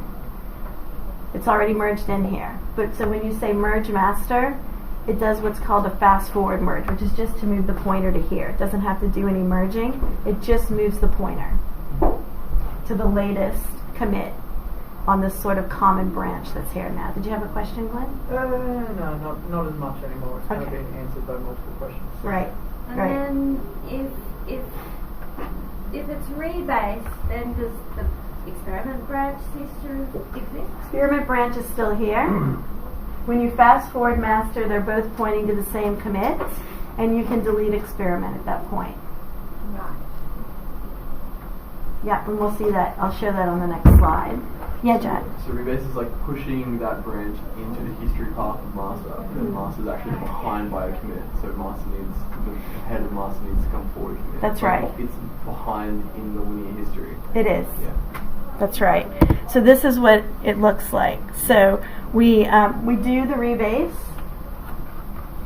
S1: It's already merged in here. But so when you say merge master, it does what's called a fast forward merge, which is just to move the pointer to here. It doesn't have to do any merging. It just moves the pointer to the latest commit on this sort of common branch that's here now. Did you have a question, Glenn?
S6: No, not as much anymore. It's kind of
S1: Okay.
S6: been answered by multiple questions.
S1: Right.
S5: And
S1: Right.
S5: then if it's rebased, then does the experiment branch cease to exist?
S1: Experiment branch is still here. When you fast forward master, they're both pointing to the same commit, and you can delete experiment at that point.
S5: Right.
S1: Yeah, and we'll see that. I'll show that on the next slide. Yeah, Jack.
S8: So rebase is like pushing that branch into the history path of master, and then master is actually behind by a commit. So master needs, the head of master needs to come forward a commit.
S1: That's
S8: So
S1: right.
S8: It's behind in the linear history.
S1: It is.
S8: Yeah.
S1: That's right. So this is what it looks like. So we do the rebase,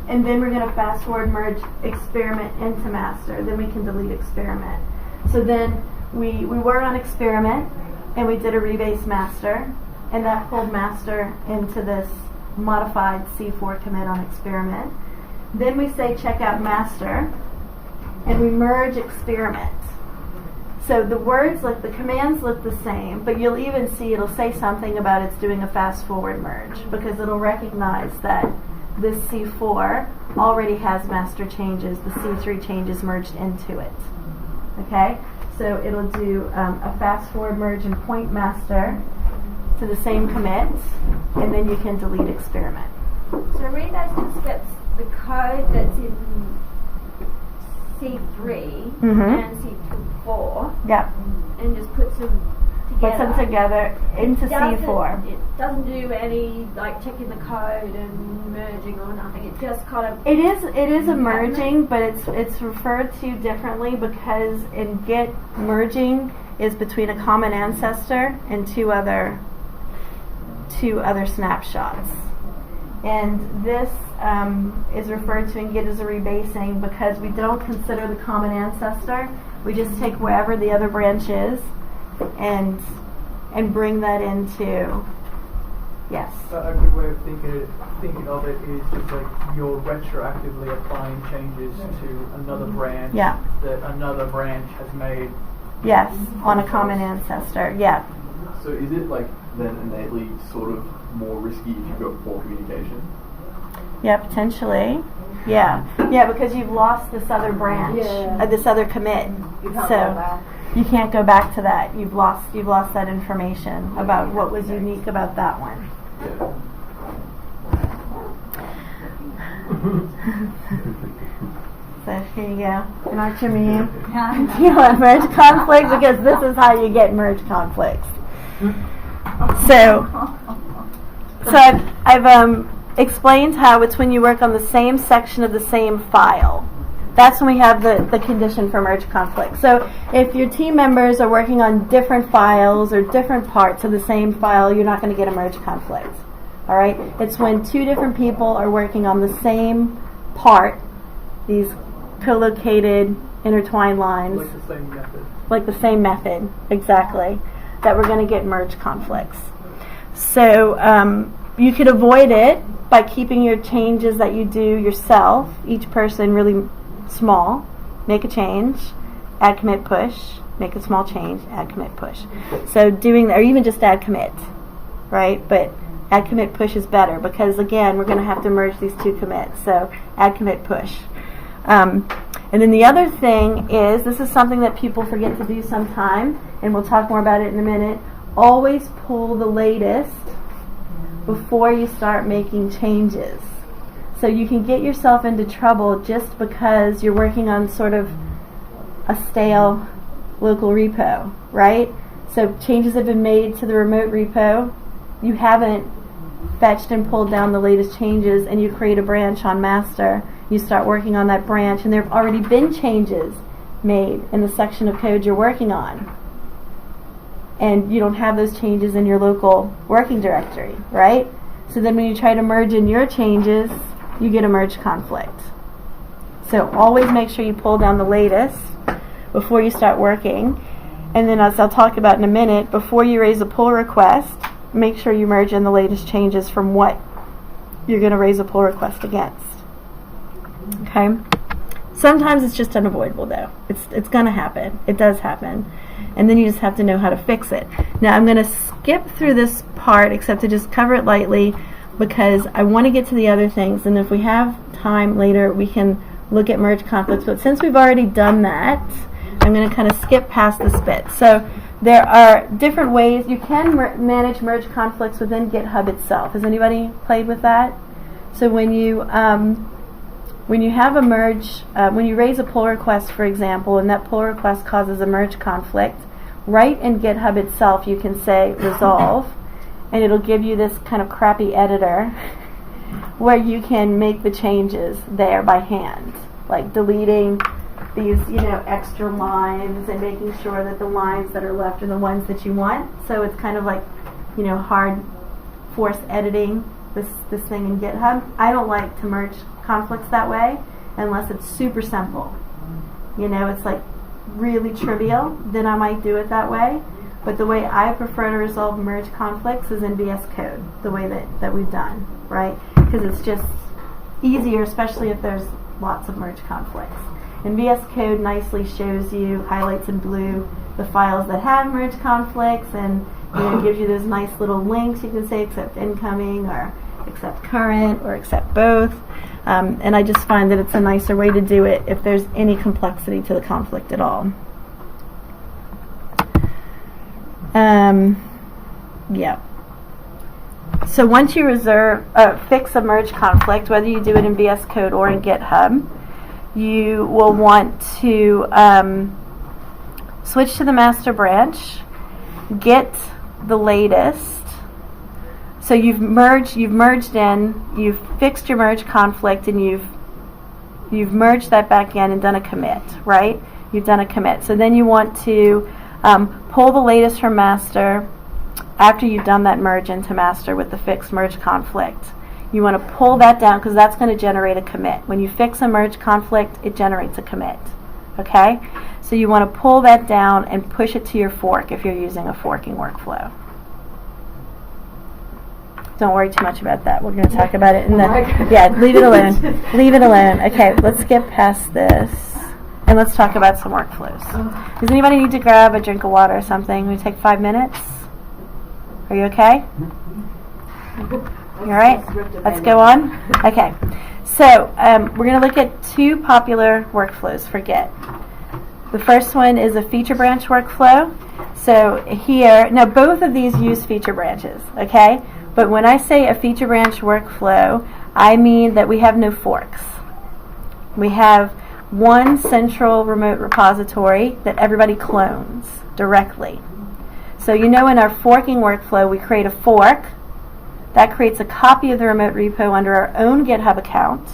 S1: and then we're going to fast forward merge experiment into master. Then we can delete experiment. So then we were on experiment, and we did a rebase master, and that pulled master into this modified C4 commit on experiment. Then we say check out master, and we merge experiment. So the words, like the commands look the same, but you'll even see it'll say something about it's doing a fast forward merge, because it'll recognize that this C4 already has master changes, the C3 changes merged into it. Okay? So it'll do a fast forward merge and point master to the same commit, and then you can delete experiment.
S5: So rebase just gets the code that's in C3 and C4
S1: Yep.
S5: and just puts them together.
S1: Puts them together into C4.
S5: It doesn't do any like checking the code and merging or nothing. It just kind of
S1: It is a merging, but it's referred to differently because in Git, merging is between a common ancestor and two other snapshots. And this is referred to in Git as a rebasing because we don't consider the common ancestor. We just take wherever the other branch is and bring that into, yes.
S6: A good way of thinking of it is just like you're retroactively applying changes to another branch
S1: Yeah.
S6: that another branch has made.
S1: Yes, on a common ancestor, yeah.
S8: So is it like then innately sort of more risky if you've got poor communication?
S1: Yeah, potentially. Yeah, because you've lost this other branch, this other commit.
S3: You can't
S1: So
S3: go back.
S1: you can't go back to that. You've lost that information about what was unique about that one.
S8: Yeah.
S1: So here you go. An Archimedes. You want merge conflicts because this is how you get merge conflicts. So I've explains how it's when you work on the same section of the same file. That's when we have the condition for merge conflict. So if your team members are working on different files or different parts of the same file, you're not going to get a merge conflict. All right? It's when two different people are working on the same part, these co-located intertwined lines.
S6: Like the same method.
S1: Like the same method, exactly, that we're going to get merge conflicts. So you could avoid it by keeping your changes that you do yourself, each person really small, make a change, add commit push, make a small change, add commit push. So doing that, or even just add commit, right? But add commit push is better because again, we're going to have to merge these two commits. So add commit push. And then the other thing is, this is something that people forget to do sometime, and we'll talk more about it in a minute. Always pull the latest before you start making changes. So you can get yourself into trouble just because you're working on sort of a stale local repo, right? So changes have been made to the remote repo. You haven't fetched and pulled down the latest changes, and you create a branch on master. You start working on that branch, and there have already been changes made in the section of code you're working on. And you don't have those changes in your local working directory, right? So then when you try to merge in your changes, you get a merge conflict. So always make sure you pull down the latest before you start working. And then, as I'll talk about in a minute, before you raise a pull request, make sure you merge in the latest changes from what you're going to raise a pull request against. Okay? Sometimes it's just unavoidable, though. It's going to happen. It does happen. And then you just have to know how to fix it. Now I'm going to skip through this part, except to just cover it lightly, because I want to get to the other things, and if we have time later we can look at merge conflicts, but since we've already done that, I'm going to kind of skip past this bit. So there are different ways you can manage merge conflicts within GitHub itself. Has anybody played with that? So when you have a merge, when you raise a pull request, for example, and that pull request causes a merge conflict, right in GitHub itself you can say resolve, and it'll give you this kind of crappy editor where you can make the changes there by hand, like deleting these, extra lines and making sure that the lines that are left are the ones that you want. So it's kind of like, hard force editing this thing in GitHub. I don't like to merge conflicts that way unless it's super simple. It's like really trivial, then I might do it that way. But the way I prefer to resolve merge conflicts is in VS Code, the way that we've done, right? Because it's just easier, especially if there's lots of merge conflicts. And VS Code nicely shows you, highlights in blue, the files that have merge conflicts, and gives you those nice little links. You can say accept incoming, or accept current, or accept both. And I just find that it's a nicer way to do it if there's any complexity to the conflict at all. Yeah. So once you fix a merge conflict, whether you do it in VS Code or in GitHub, you will want to switch to the master branch, get the latest. So you've merged in, you've fixed your merge conflict, and you've merged that back in and done a commit, right? You've done a commit. So then you want to pull the latest from master after you've done that merge into master with the fixed merge conflict. You want to pull that down because that's going to generate a commit. When you fix a merge conflict, it generates a commit. Okay? So you want to pull that down and push it to your fork if you're using a forking workflow. Don't worry too much about that. We're going to talk about it in the... Yeah, leave it alone. Leave it alone. Okay, let's skip past this. And let's talk about some workflows. Does anybody need to grab a drink of water or something? We take 5 minutes? Are you okay? You alright? Let's go on? Okay. So, we're going to look at two popular workflows for Git. The first one is a feature branch workflow. So here, now both of these use feature branches, okay? But when I say a feature branch workflow, I mean that we have no forks. We have one central remote repository that everybody clones directly. So in our forking workflow, we create a fork That creates a copy of the remote repo under our own GitHub account,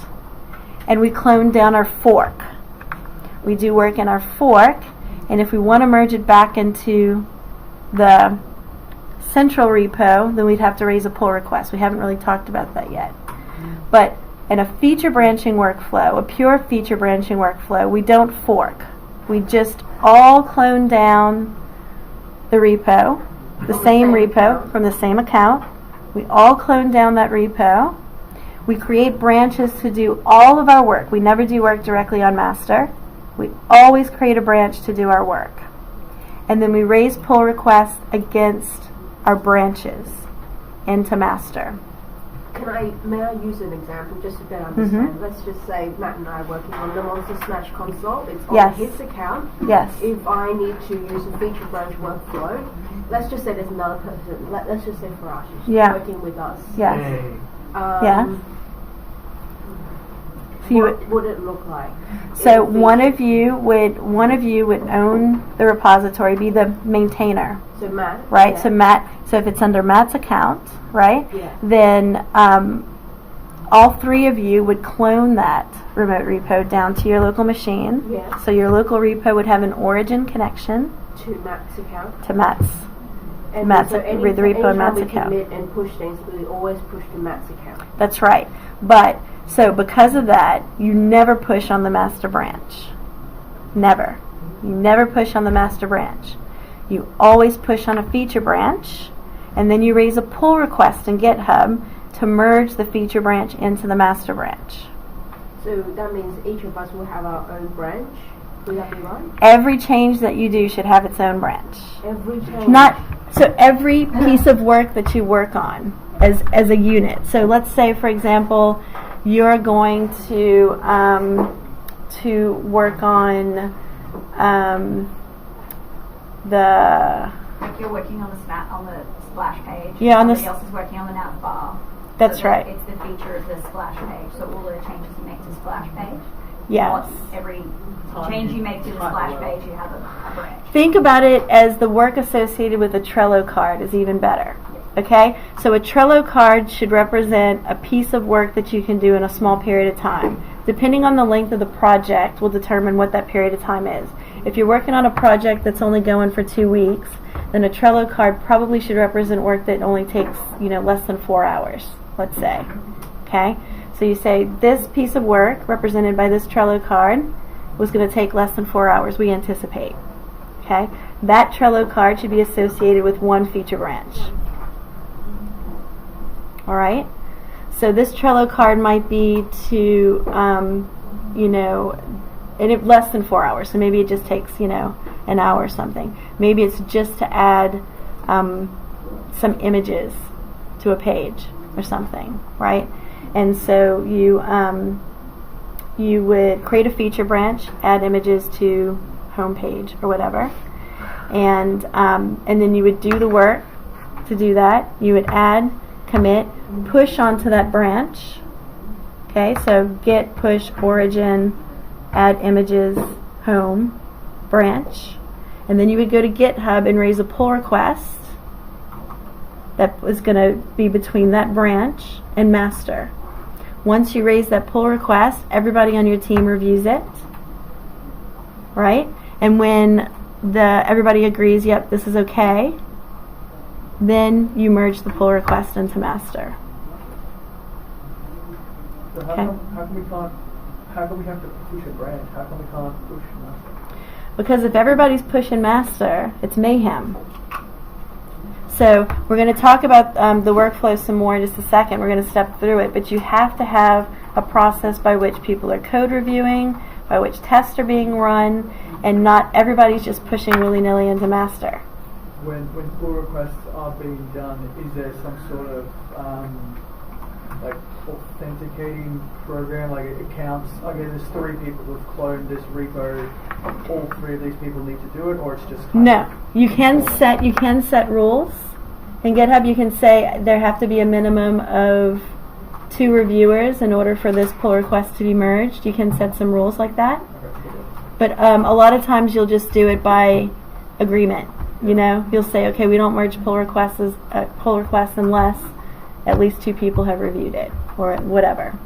S1: and we clone down our fork. We do work in our fork, and if we want to merge it back into the central repo, then we'd have to raise a pull request. We haven't really talked about that yet. But in a feature branching workflow, a pure feature branching workflow, we don't fork. We just all clone down the repo, the same repo from the same account. We all clone down that repo. We create branches to do all of our work. We never do work directly on master. We always create a branch to do our work. And then we raise pull requests against our branches into master.
S3: May I use an example just to better understand? Let's just say Matt and I are working on the Monster Smash console. It's on his account.
S1: Yes.
S3: If I need to use a feature branch workflow, let's just say there's another person. Let's just say Farash is working with us.
S1: Yes.
S3: What would it look like?
S1: So one of you would own the repository, be the maintainer.
S3: So Matt.
S1: Right. So if it's under Matt's account, right?
S3: Yeah.
S1: Then all three of you would clone that remote repo down to your local machine.
S3: Yeah.
S1: So your local repo would have an origin connection
S3: to Matt's account.
S1: To Matt's.
S3: And
S1: Matt's
S3: so
S1: the repo in Matt's account.
S3: Commit and push things, we always push to Matt's account.
S1: That's right. But so because of that, you never push on the master branch. Never. You never push on the master branch. You always push on a feature branch, and then you raise a pull request in GitHub to merge the feature branch into the master branch.
S3: So that means each of us will have our own branch. Would that be right?
S1: Every change that you do should have its own branch.
S3: Every change.
S1: So every piece of work that you work on as a unit. So let's say, for example, you're going to work on
S4: like you're working on the splash page.
S1: Yeah,
S4: somebody else is working on the nav bar.
S1: That's
S4: so
S1: right.
S4: It's the feature of the splash page. So all the changes you make to the splash page.
S1: Yes.
S4: Every change you make to the splash page, you have a branch.
S1: Think about it as the work associated with a Trello card is even better. Okay? So a Trello card should represent a piece of work that you can do in a small period of time. Depending on the length of the project will determine what that period of time is. If you're working on a project that's only going for 2 weeks, then a Trello card probably should represent work that only takes, less than 4 hours, let's say. Okay? So you say this piece of work represented by this Trello card was going to take less than 4 hours, we anticipate. Okay? That Trello card should be associated with one feature branch. Alright? So this Trello card might be to, less than 4 hours. So maybe it just takes, an hour or something. Maybe it's just to add some images to a page or something, right? And so you would create a feature branch, add images to homepage or whatever, and then you would do the work to do that. You would add, commit, push onto that branch. Okay, so git push origin, add images, home, branch, and then you would go to GitHub and raise a pull request that was going to be between that branch and master. Once you raise that pull request, everybody on your team reviews it, right? And when everybody agrees, yep, this is okay, then you merge the pull request into master.
S6: So how come we have to push a branch? How come we can't push master?
S1: Because if everybody's pushing master, it's mayhem. So we're going to talk about the workflow some more in just a second. We're going to step through it, but you have to have a process by which people are code reviewing, by which tests are being run, and not everybody's just pushing willy-nilly into master.
S6: When pull requests are being done, is there some sort of authenticating program, like it counts? Okay, there's 3 people who've cloned this repo. All 3 of these people need to do it, or it's just
S1: no. You can set rules. In GitHub, you can say there have to be a minimum of 2 reviewers in order for this pull request to be merged. You can set some rules like that. But a lot of times you'll just do it by agreement. You'll say, okay, we don't merge pull requests unless at least 2 people have reviewed it, or whatever.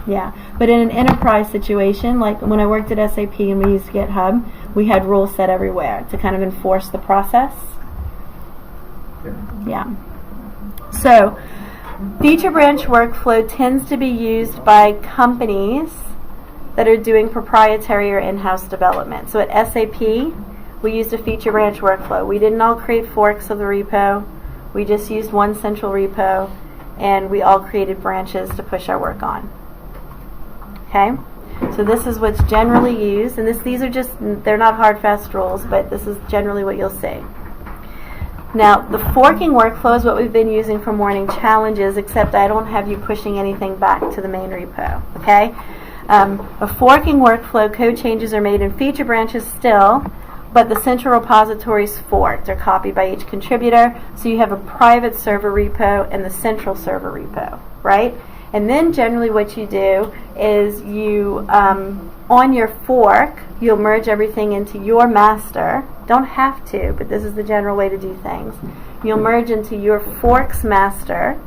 S1: Yeah, but in an enterprise situation, like when I worked at SAP and we used GitHub, we had rules set everywhere to kind of enforce the process. Yeah. So, feature branch workflow tends to be used by companies that are doing proprietary or in-house development. So at SAP, we used a feature branch workflow. We didn't all create forks of the repo. We just used one central repo, and we all created branches to push our work on. Okay? So this is what's generally used, and these are just, they're not hard, fast rules, but this is generally what you'll see. Now, the forking workflow is what we've been using for morning challenges, except I don't have you pushing anything back to the main repo. Okay? A forking workflow, code changes are made in feature branches still, but the central repository is forked or copied by each contributor, so you have a private server repo and the central server repo, right? And then generally what you do is you, on your fork, you'll merge everything into your master. Don't have to, but this is the general way to do things. You'll merge into your forks master,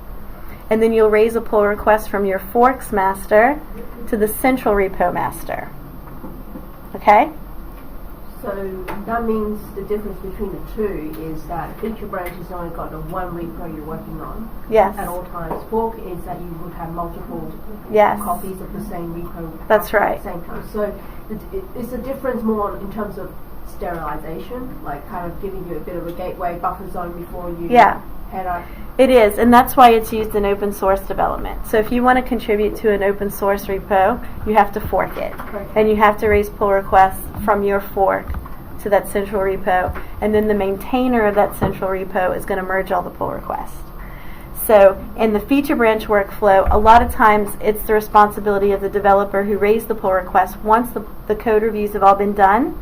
S1: and then you'll raise a pull request from your forks master to the central repo master. Okay?
S3: So that means the difference between the two is that feature branch has only got the one repo you're working on
S1: Yes.
S3: at all times. Fork is that you would have multiple
S1: Yes.
S3: copies of the same repo
S1: That's right.
S3: at the same time. So it's a difference more in terms of sterilization, like kind of giving you a bit of a gateway buffer zone before you head out.
S1: It is, and that's why it's used in open source development. So if you want to contribute to an open source repo, you have to fork it.
S3: Okay.
S1: And you have to raise pull requests from your fork to that central repo, and then the maintainer of that central repo is going to merge all the pull requests. So in the feature branch workflow, a lot of times it's the responsibility of the developer who raised the pull request. Once the code reviews have all been done,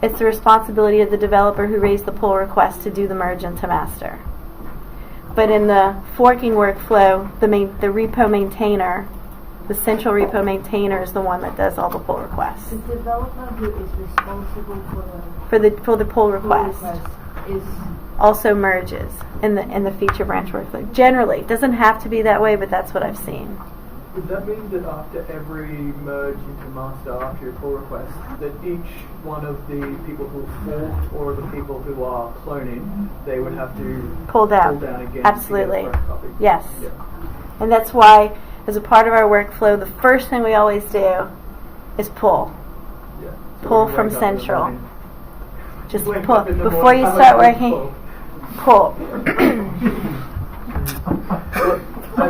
S1: it's the responsibility of the developer who raised the pull request to do the merge into master. But in the forking workflow, the repo maintainer, the central repo maintainer is the one that does all the pull requests.
S3: The developer who is responsible
S1: For the pull request
S3: is
S1: also merges in the feature branch workflow. Generally, it doesn't have to be that way, but that's what I've seen.
S6: Would that mean that after every merge into master, after your pull request, that each one of the people who forked or the people who are cloning, they would have to
S1: Pull down
S6: again?
S1: Absolutely.
S6: To get a fresh copy?
S1: Yes.
S6: Yeah.
S1: And that's why, as a part of our workflow, the first thing we always do is pull.
S6: Yeah. So
S1: Pull
S6: when you
S1: from
S6: wake up in the
S1: Central.
S6: morning-
S1: Just
S6: wake
S1: pull.
S6: up in the
S1: Before
S6: morning,
S1: you
S6: how
S1: start
S6: much
S1: working,
S6: pull?
S1: pull.
S6: I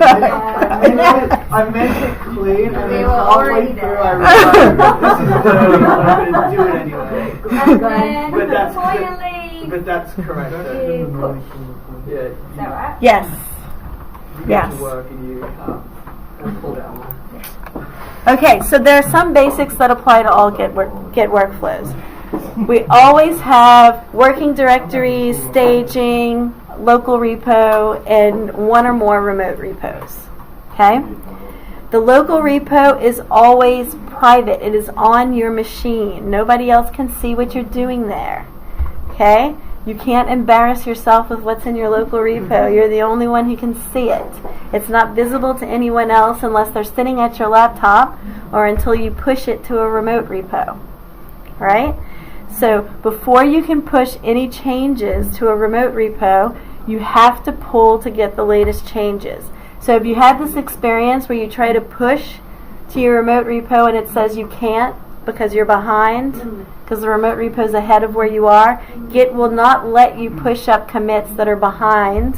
S6: meant it clean, and
S4: They
S6: then
S4: were
S6: halfway
S4: already
S6: through
S4: there.
S6: I realized this is dirty, but I'm going to do it anyway.
S5: And then
S6: But that's
S5: before you
S6: correct.
S5: leave,
S6: But that's correct.
S5: you push.
S6: Yeah.
S5: Is that right?
S1: Yes.
S6: You get
S1: Yes.
S6: to work and you pull down.
S1: Okay, so there are some basics that apply to all Git workflows. We always have working directories, staging, local repo, and one or more remote repos. Okay? The local repo is always private. It is on your machine. Nobody else can see what you're doing there. Okay? You can't embarrass yourself with what's in your local repo. You're the only one who can see it. It's not visible to anyone else unless they're sitting at your laptop or until you push it to a remote repo. Right? So before you can push any changes to a remote repo, you have to pull to get the latest changes. So if you have this experience where you try to push to your remote repo and it says you can't because you're behind, because the remote repo is ahead of where you are, Git will not let you push up commits that are behind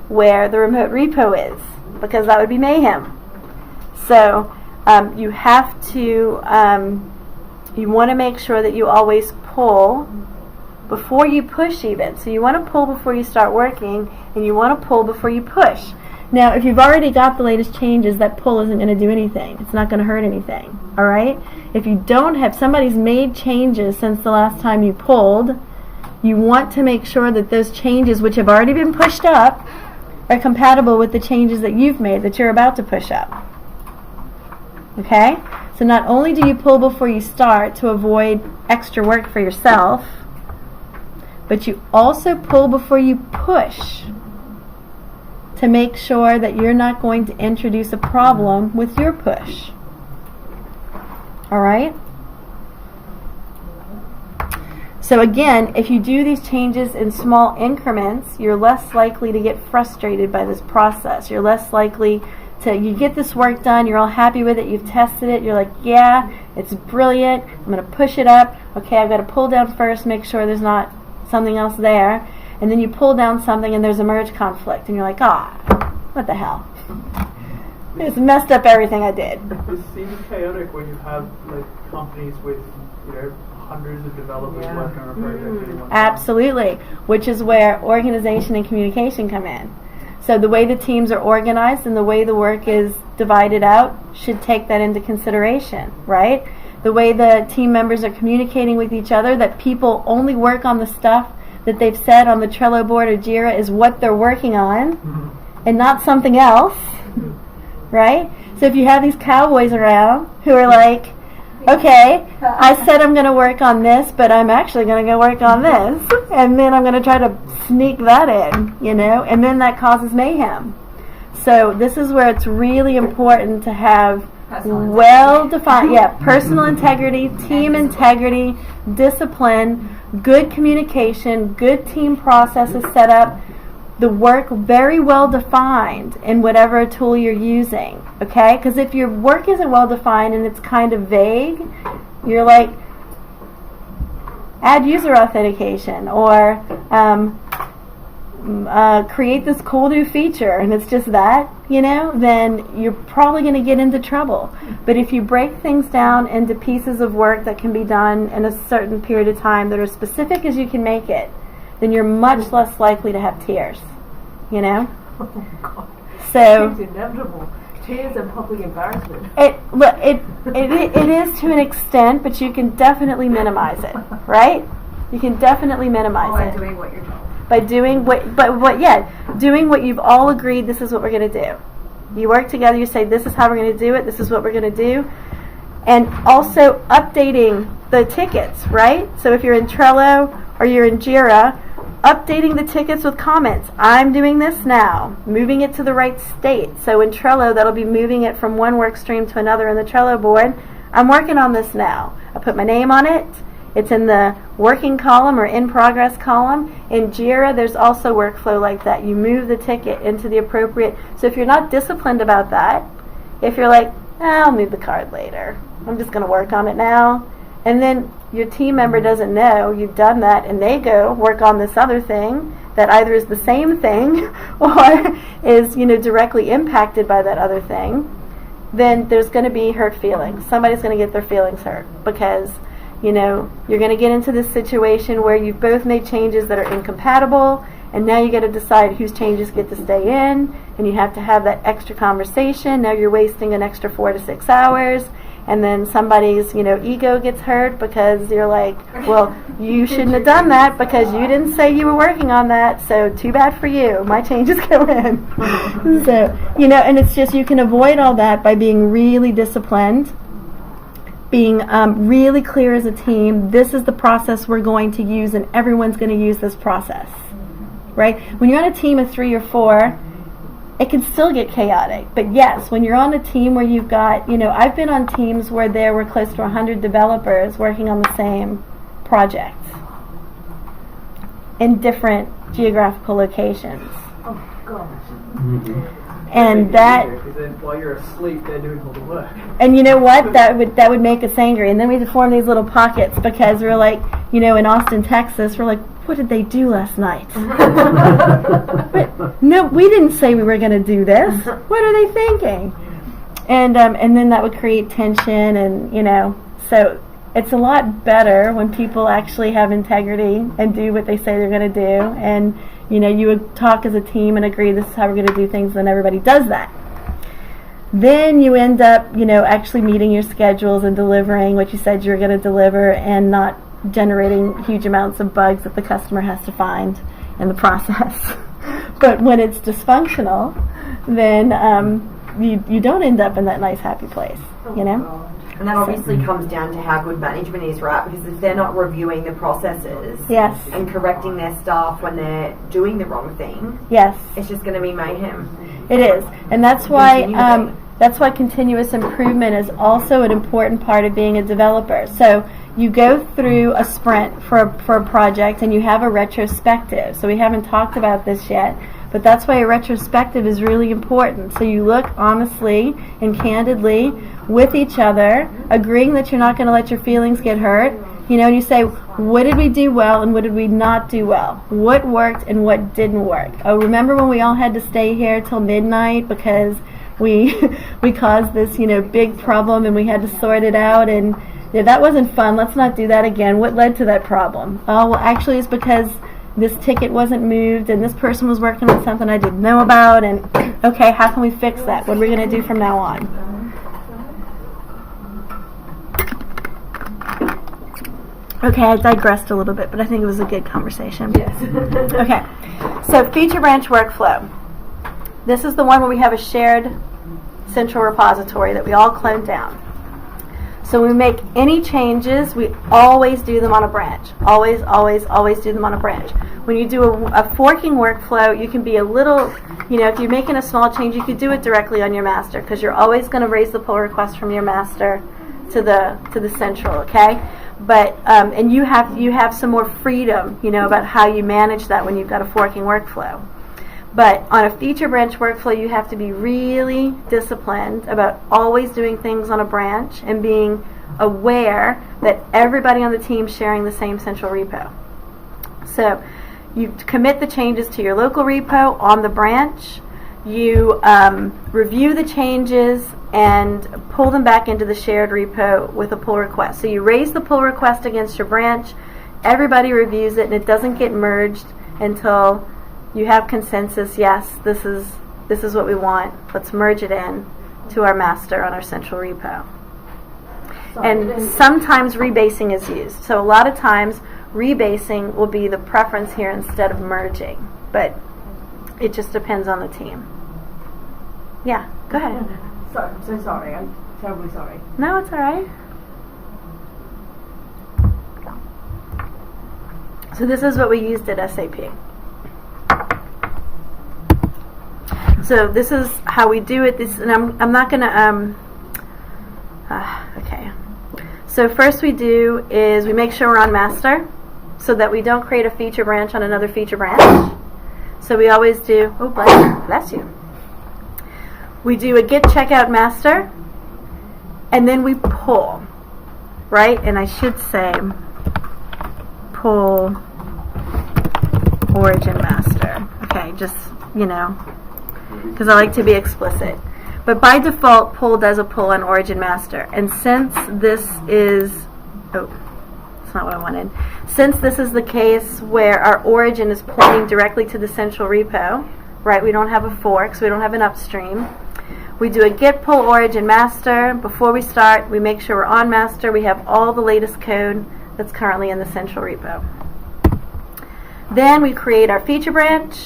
S1: where the remote repo is, because that would be mayhem. So you have to, you want to make sure that you always pull before you push even. So you want to pull before you start working, and you want to pull before you push. Now, if you've already got the latest changes, that pull isn't going to do anything. It's not going to hurt anything, all right? If you don't have, somebody's made changes since the last time you pulled, you want to make sure that those changes, which have already been pushed up, are compatible with the changes that you've made that you're about to push up. Okay? So not only do you pull before you start to avoid extra work for yourself, but you also pull before you push to make sure that you're not going to introduce a problem with your push. All right? So again, if you do these changes in small increments, you're less likely to get frustrated by this process. You're less likely to, you get this work done, you're all happy with it, you've tested it, you're like, yeah, it's brilliant, I'm going to push it up. Okay, I've got to pull down first, make sure there's not something else there. And then you pull down something and there's a merge conflict, and you're like, what the hell? It's messed up everything I did.
S6: It seems chaotic when you have like companies with, hundreds of developers working on a project at one time.
S1: Absolutely, which is where organization and communication come in. So the way the teams are organized and the way the work is divided out should take that into consideration, right? The way the team members are communicating with each other, that people only work on the stuff that they've said on the Trello board or Jira is what they're working on, and not something else, right? So if you have these cowboys around who are like, okay, I said I'm going to work on this, but I'm actually going to go work on this, and then I'm going to try to sneak that in, and then that causes mayhem. So this is where it's really important to have well-defined, personal integrity, team integrity, discipline, good communication, good team processes set up, the work very well defined in whatever tool you're using, okay? Because if your work isn't well defined and it's kind of vague, you're like, add user authentication, or create this cool new feature, and it's just that, then you're probably going to get into trouble. But if you break things down into pieces of work that can be done in a certain period of time that are specific as you can make it, then you're much less likely to have tears,
S3: Oh God.
S1: So
S3: it's inevitable. Tears and public embarrassment.
S1: It is to an extent, but you can definitely minimize it, right? You can definitely minimize
S4: By
S1: it.
S4: doing what you're told.
S1: By doing doing what you've all agreed this is what we're going to do. You work together, you say this is how we're going to do it, this is what we're going to do. And also updating the tickets, right? So if you're in Trello or you're in Jira, updating the tickets with comments. I'm doing this now, moving it to the right state. So in Trello, that'll be moving it from one work stream to another in the Trello board. I'm working on this now. I put my name on it. It's in the working column or in progress column. In Jira, there's also workflow like that. You move the ticket into the appropriate. So if you're not disciplined about that, if you're like, I'll move the card later, I'm just going to work on it now, and then your team member doesn't know you've done that, and they go work on this other thing that either is the same thing or is directly impacted by that other thing, then there's going to be hurt feelings. Somebody's going to get their feelings hurt because you're going to get into this situation where you've both made changes that are incompatible, and now you got to decide whose changes get to stay in, and you have to have that extra conversation. Now you're wasting an extra 4 to 6 hours. And then somebody's, ego gets hurt because you're like, well, you shouldn't have done that because you didn't say you were working on that, so too bad for you. My changes go in. So, and it's just, you can avoid all that by being really disciplined, being really clear as a team. This is the process we're going to use, and everyone's going to use this process, right? When you're on a team of 3 or 4, it can still get chaotic. But yes, when you're on a team where you've got, I've been on teams where there were close to 100 developers working on the same project in different geographical locations.
S3: Oh gosh.
S2: Mm-hmm.
S1: And that,
S6: because then while you're asleep, they're doing all the work.
S1: and you know what? That would make us angry. And then we had to form these little pockets because we're like, in Austin, Texas, we're like, what did they do last night? But no, we didn't say we were going to do this. What are they thinking? And then that would create tension, and so it's a lot better when people actually have integrity and do what they say they're going to do, and you would talk as a team and agree this is how we're going to do things, and everybody does that. Then you end up actually meeting your schedules and delivering what you said you were going to deliver, and not generating huge amounts of bugs that the customer has to find in the process. But when it's dysfunctional, then you don't end up in that nice happy place.
S7: And that obviously comes down to how good management is, right? Because if they're not reviewing the processes
S1: Yes.
S7: and correcting their staff when they're doing the wrong thing,
S1: Yes.
S7: it's just going to be mayhem.
S1: It is, and that's why
S7: Continually.
S1: continuous improvement is also an important part of being a developer. So you go through a sprint for a project, and you have a retrospective. So we haven't talked about this yet, but that's why a retrospective is really important. So you look honestly and candidly with each other, agreeing that you're not going to let your feelings get hurt. And you say, what did we do well and what did we not do well? What worked and what didn't work? Oh, remember when we all had to stay here till midnight because we caused this, big problem and we had to sort it out, and that wasn't fun. Let's not do that again. What led to that problem? Oh, well, actually it's because this ticket wasn't moved and this person was working on something I didn't know about, and okay, how can we fix that? What are we going to do from now on? Okay, I digressed a little bit, but I think it was a good conversation.
S3: Yes.
S1: Okay, so feature branch workflow. This is the one where we have a shared central repository that we all clone down. So when we make any changes, we always do them on a branch. Always, always, always do them on a branch. When you do a forking workflow, you can be a little, if you're making a small change, you could do it directly on your master, because you're always going to raise the pull request from your master to the central, okay? But and you have some more freedom, about how you manage that when you've got a forking workflow. But on a feature branch workflow, you have to be really disciplined about always doing things on a branch and being aware that everybody on the team is sharing the same central repo. So you commit the changes to your local repo on the branch. You review the changes and pull them back into the shared repo with a pull request. So you raise the pull request against your branch, everybody reviews it, and it doesn't get merged until you have consensus. Yes, this is what we want. Let's merge it in to our master on our central repo. And sometimes rebasing is used. So a lot of times rebasing will be the preference here instead of merging, but it just depends on the team. Yeah, go ahead.
S3: Sorry, I'm so sorry. I'm terribly sorry.
S1: No, it's all right. So this is what we used at SAP. So this is how we do it. And I'm not going to. Okay. So first we do is we make sure we're on master, so that we don't create a feature branch on another feature branch. So we always do. Oh, bless you. We do a git checkout master, and then we pull, right? And I should say pull origin master. Okay, just, because I like to be explicit. But by default, pull does a pull on origin master. And since this is, that's not what I wanted. Since this is the case where our origin is pointing directly to the central repo, right? We don't have a fork, so we don't have an upstream. We do a git pull origin master. Before we start, we make sure we're on master. We have all the latest code that's currently in the central repo. Then we create our feature branch.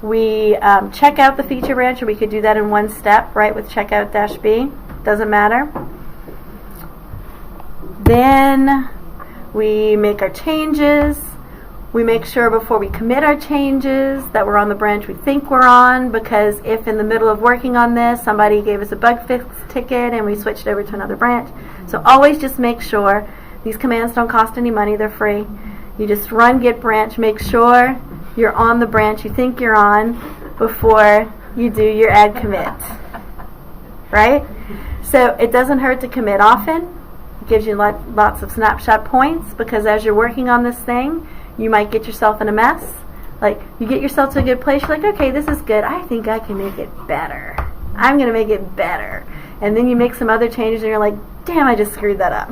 S1: We check out the feature branch, or we could do that in one step, right, with checkout-b. Doesn't matter. Then we make our changes. We make sure before we commit our changes that we're on the branch we think we're on, because if in the middle of working on this somebody gave us a bug fix ticket and we switched over to another branch. So always just make sure. These commands don't cost any money, they're free. You just run git branch, make sure you're on the branch you think you're on before you do your add commit. Right? So it doesn't hurt to commit often. It gives you lots of snapshot points, because as you're working on this thing, you might get yourself in a mess. Like, you get yourself to a good place, you're like, okay, this is good. I think I can make it better. I'm going to make it better. And then you make some other changes and you're like, damn, I just screwed that up.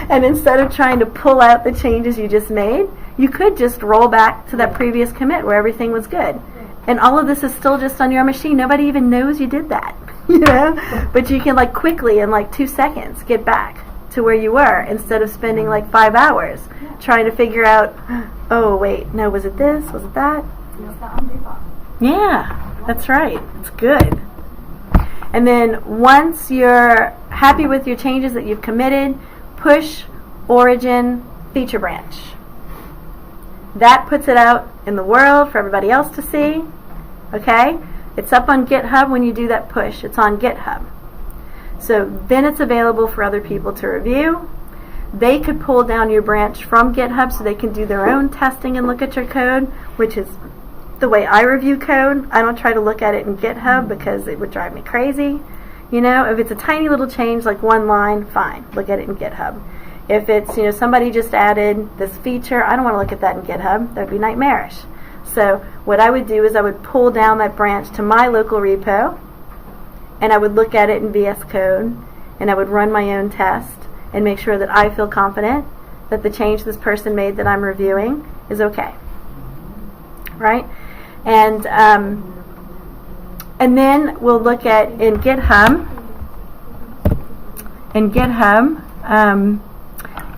S1: And instead of trying to pull out the changes you just made, you could just roll back to that previous commit where everything was good. And all of this is still just on your machine. Nobody even knows you did that. But you can quickly in 2 seconds get back to where you were, instead of spending 5 hours trying to figure out, oh wait, no, was it this? Was it that?
S4: It's the undo button.
S1: Yeah, that's right. It's good. And then once you're happy with your changes that you've committed, push origin feature branch. That puts it out in the world for everybody else to see. Okay? It's up on GitHub when you do that push. It's on GitHub. So then it's available for other people to review. They could pull down your branch from GitHub so they can do their own testing and look at your code, which is the way I review code. I don't try to look at it in GitHub because it would drive me crazy. You know, if it's a tiny little change like one line, fine, look at it in GitHub. If it's, you know, somebody just added this feature, I don't want to look at that in GitHub. That would be nightmarish. So what I would do is I would pull down that branch to my local repo, and I would look at it in VS Code, and I would run my own test and make sure that I feel confident that the change this person made that I'm reviewing is okay. Right? And then we'll look at in GitHub,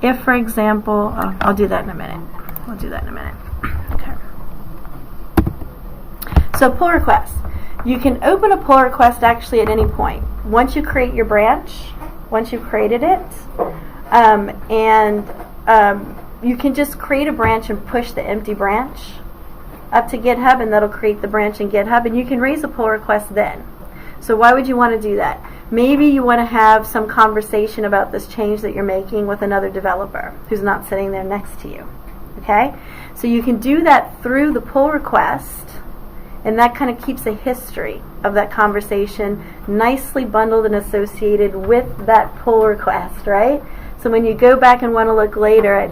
S1: if, for example, I'll do that in a minute. We'll do that in a minute. Okay. So pull requests. You can open a pull request actually at any point. Once you create your branch, once you've created it, you can just create a branch and push the empty branch up to GitHub, and that'll create the branch in GitHub, and you can raise a pull request then. So why would you want to do that? Maybe you want to have some conversation about this change that you're making with another developer who's not sitting there next to you. Okay? So you can do that through the pull request, and that kind of keeps a history of that conversation nicely bundled and associated with that pull request, right? So when you go back and want to look later at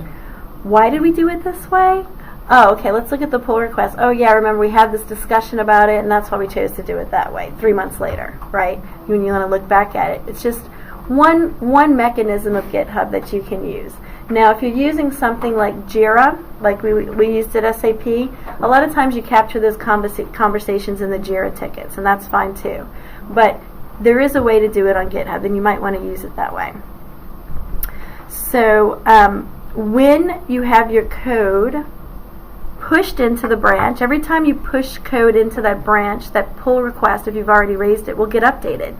S1: why did we do it this way? Oh, okay, let's look at the pull request. Oh yeah, remember we had this discussion about it, and that's why we chose to do it that way 3 months later, right? When you want to look back at it. It's just one mechanism of GitHub that you can use. Now, if you're using something like Jira, like we used at SAP, a lot of times you capture those conversations in the Jira tickets, and that's fine too. But there is a way to do it on GitHub, and you might want to use it that way. So when you have your code pushed into the branch, every time you push code into that branch, that pull request, if you've already raised it, will get updated.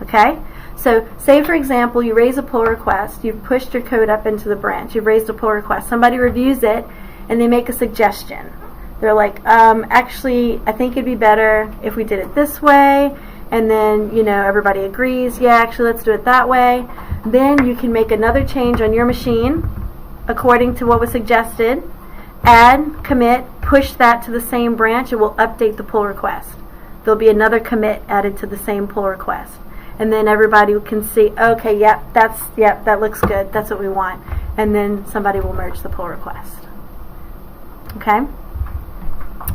S1: Okay? So say, for example, you raise a pull request, you've pushed your code up into the branch, you've raised a pull request, somebody reviews it, and they make a suggestion. They're like, actually, I think it'd be better if we did it this way, and then, you know, everybody agrees, yeah, actually, let's do it that way. Then you can make another change on your machine according to what was suggested, add, commit, push that to the same branch, it will update the pull request. There'll be another commit added to the same pull request. And then everybody can see, okay, that looks good, that's what we want. And then somebody will merge the pull request. Okay?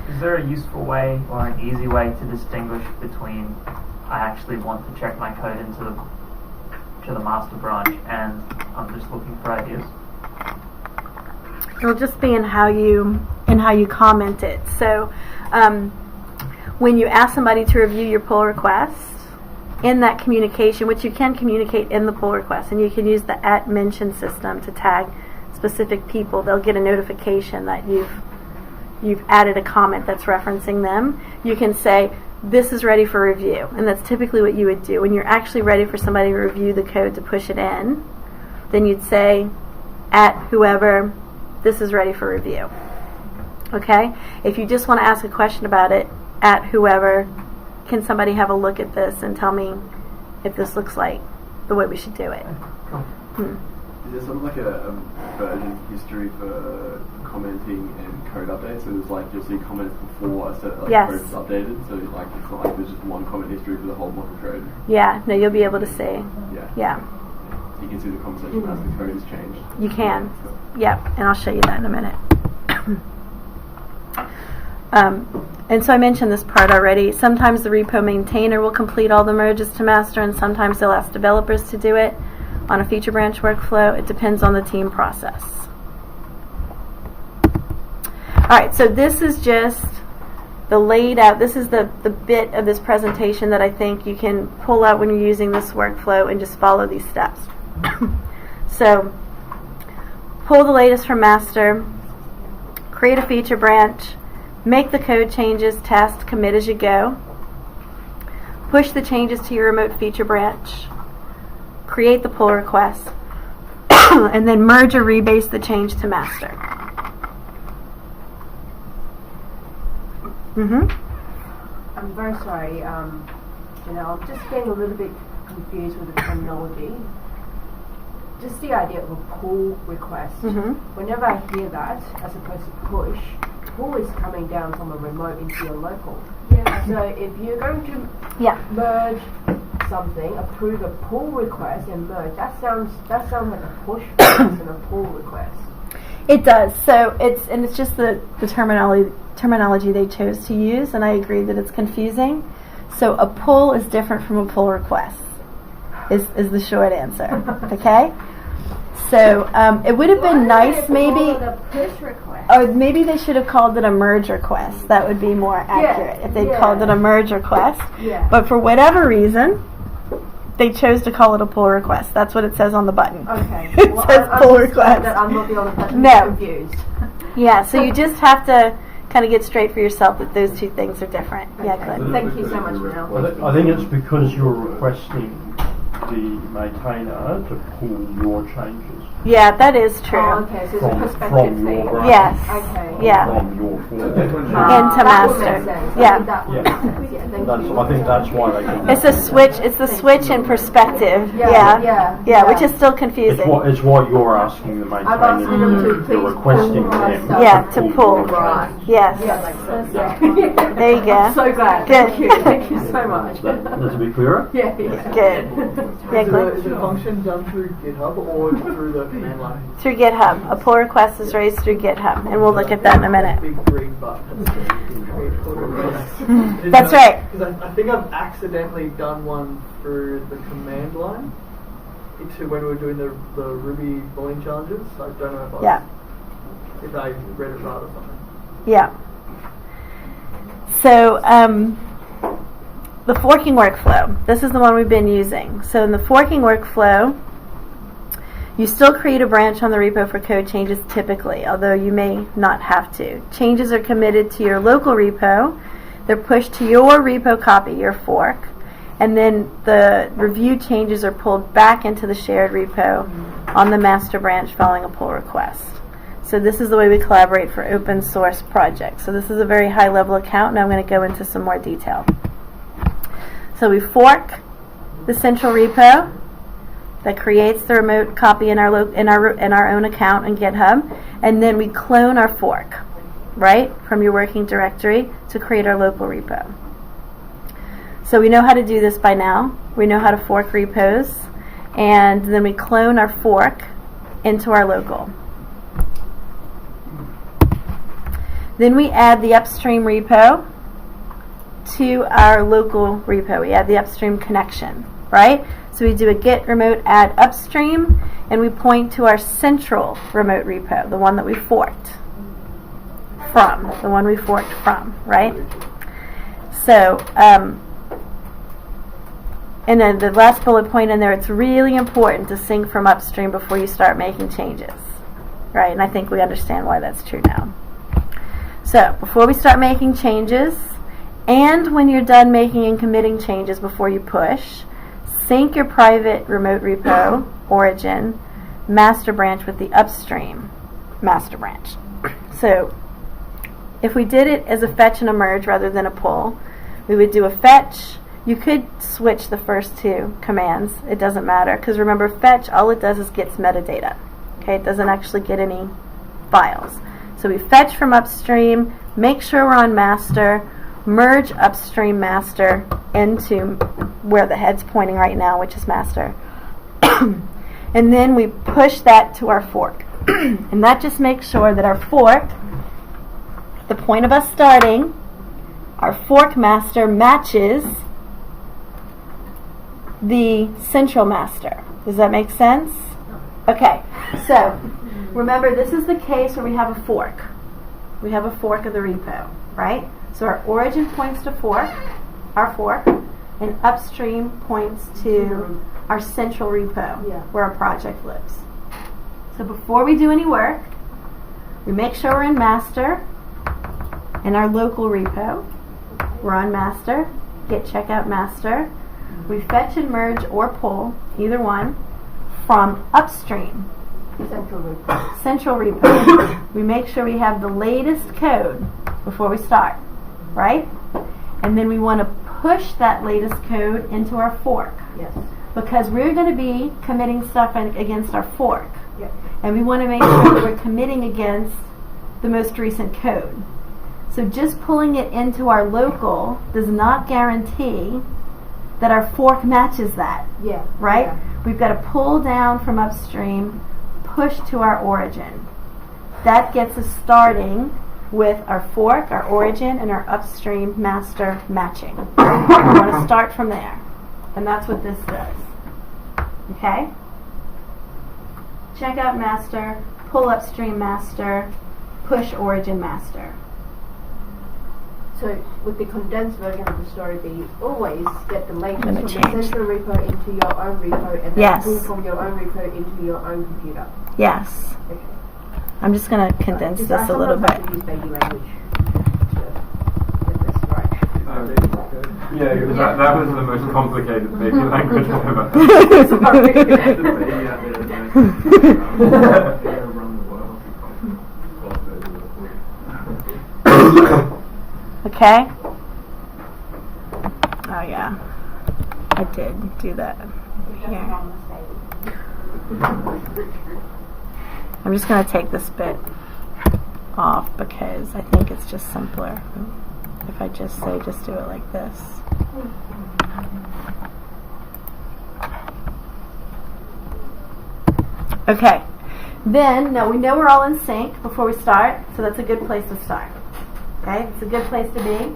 S9: Is there a useful way or an easy way to distinguish between I actually want to check my code into the master branch and I'm just looking for ideas?
S1: It'll just be in how you comment it. So when you ask somebody to review your pull request, in that communication, which you can communicate in the pull request, and you can use the @mention system to tag specific people, they'll get a notification that you've added a comment that's referencing them. You can say, this is ready for review, and that's typically what you would do. When you're actually ready for somebody to review the code to push it in, then you'd say, @whoever, this is ready for review. Okay? If you just want to ask a question about it, @whoever, can somebody have a look at this and tell me if this looks like the way we should do it?
S8: Is there sort of like a version history for commenting and code updates? So there's like, you'll see comments before a set, like,
S1: yes.
S8: code is updated, so like it's not like there's just one comment history for the whole block of code.
S1: Yeah, no, you'll be able to see. Yeah.
S8: You can see the conversation as the code has changed.
S1: You can. Yep, and I'll show you that in a minute. And so I mentioned this part already. Sometimes the repo maintainer will complete all the merges to master, and sometimes they'll ask developers to do it on a feature branch workflow. It depends on the team process. Alright, so this is just the laid out, this is the bit of this presentation that I think you can pull out when you're using this workflow and just follow these steps. So, pull the latest from master, create a feature branch, make the code changes, test, commit as you go. push the changes to your remote feature branch, create the pull request, and then merge or rebase the change to master.
S3: I'm very sorry, Janelle, I'm just getting a little bit confused with the terminology. Just the idea of a pull request. Whenever I hear that, as opposed to push, pull is coming down from a remote into your local.
S5: Yeah.
S3: So if you're going to merge something, approve a pull request and merge, that sounds like a push request and a pull request.
S1: It does. So it's just the terminology they chose to use, and I agree that it's confusing. So a pull is different from a pull request. Is the short answer. Okay. So it would have been nice maybe,
S5: A push request.
S1: or maybe they should have called it a merge request. That would be more accurate if they called it a merge request.
S3: Yeah.
S1: But for whatever reason, they chose to call it a pull request. That's what it says on the button.
S3: Okay.
S1: It
S3: Well,
S1: says
S3: I'm
S1: pull
S3: just glad
S1: request.
S3: that I'm not the only person
S1: No.
S3: confused.
S1: Yeah, so you just have to kind of get straight for yourself that those two things are different. Yeah,
S3: Okay.
S1: Glenn.
S3: Thank you so much, Janelle.
S2: I think it's because you're requesting the maintainer to pull your changes
S1: Yeah, that is true.
S3: Oh, okay, so it's a
S2: from
S3: perspective
S2: your
S3: thing.
S2: branch,
S1: Yes.
S3: Okay.
S1: Yeah.
S2: from your form.
S1: Into
S3: that would
S1: master.
S3: make sense.
S1: Yeah.
S3: I think that would make sense. Yeah, thank you.
S2: I think that's why they can.
S1: It's a switch. It's the switch in perspective.
S3: Yeah.
S1: Which is still confusing.
S2: It's what you're asking the maintainer
S3: I'm asking them to
S2: to do.
S3: please
S2: You're requesting
S3: pull my
S2: them
S3: stuff.
S1: Yeah, to pull.
S2: your
S7: Right.
S2: changes.
S1: Yes.
S3: Yeah, makes sense. Yeah.
S1: There you go.
S3: I'm so glad.
S1: Good.
S3: Thank you. Thank you so much.
S2: That's a bit clearer?
S3: Yeah.
S1: Good. Yeah,
S6: Is
S1: Glenn.
S6: it a function done through GitHub or through the command line?
S1: Through GitHub. A pull request is raised through GitHub, and we'll look at that in a minute.
S6: Big green button.
S1: That's right.
S6: Because I think I've accidentally done one through the command line. When we were doing the Ruby Boolean challenges. I don't know if I read it right or something.
S1: Yeah. So, the forking workflow. This is the one we've been using. So in the forking workflow, you still create a branch on the repo for code changes typically, although you may not have to. Changes are committed to your local repo. They're pushed to your repo copy, your fork, and then the review changes are pulled back into the shared repo on the master branch following a pull request. So this is the way we collaborate for open source projects. So this is a very high level account, and I'm going to go into some more detail. So we fork the central repo that creates the remote copy in our own account in GitHub, and then we clone our fork, right, from your working directory to create our local repo. So we know how to do this by now. We know how to fork repos, and then we clone our fork into our local. Then we add the upstream repo to our local repo. We add the upstream connection, right? So we do a git remote add upstream, and we point to our central remote repo, the one that we forked from, right? So, and then the last bullet point in there, it's really important to sync from upstream before you start making changes, right? And I think we understand why that's true now. So, before we start making changes, and when you're done making and committing changes before you push, sync your private remote repo, origin, master branch with the upstream master branch. So, if we did it as a fetch and a merge rather than a pull, we would do a fetch. You could switch the first two commands. It doesn't matter, because remember, fetch, all it does is gets metadata. Okay, it doesn't actually get any files. So we fetch from upstream, make sure we're on master, merge upstream master into where the head's pointing right now, which is master. And then we push that to our fork. And that just makes sure that our fork, the point of us starting, our fork master matches the central master. Does that make sense? Okay, so remember, this is the case where we have a fork. We have a fork of the repo, right? So our origin points to fork, our fork, and upstream points to our central repo, where our project lives. So before we do any work, we make sure we're in master, in our local repo. We're on master, git checkout master. We fetch and merge or pull, either one, from upstream, central repo. We make sure we have the latest code before we start, right? And then we want to push that latest code into our fork.
S3: Yes.
S1: Because we're going to be committing stuff against our fork.
S3: Yep.
S1: And we want to make sure that we're committing against the most recent code. So just pulling it into our local does not guarantee that our fork matches that.
S3: Yeah.
S1: Right?
S3: Yeah.
S1: We've got to pull down from upstream, push to our origin. That gets us starting with our fork, our origin, and our upstream master matching. We want to start from there. And that's what this does. Okay? Checkout master, pull upstream master, push origin master.
S3: So with the condensed version of the story be always get the latest from the
S1: change.
S3: central repo into your own repo and then
S1: Yes.
S3: pull from your own repo into your own computer.
S1: Yes.
S3: Okay.
S1: I'm just going to condense
S3: Just
S1: this a little
S3: sometimes
S1: bit.
S3: have to use baby language to get this right.
S8: Yeah, that was the most complicated baby language I've ever heard.
S1: Okay? Oh yeah. I did do that. Here. I'm just going to take this bit off because I think it's just simpler if I just say just do it like this. Okay. Then, now we know we're all in sync before we start, so that's a good place to start. Okay? It's a good place to be.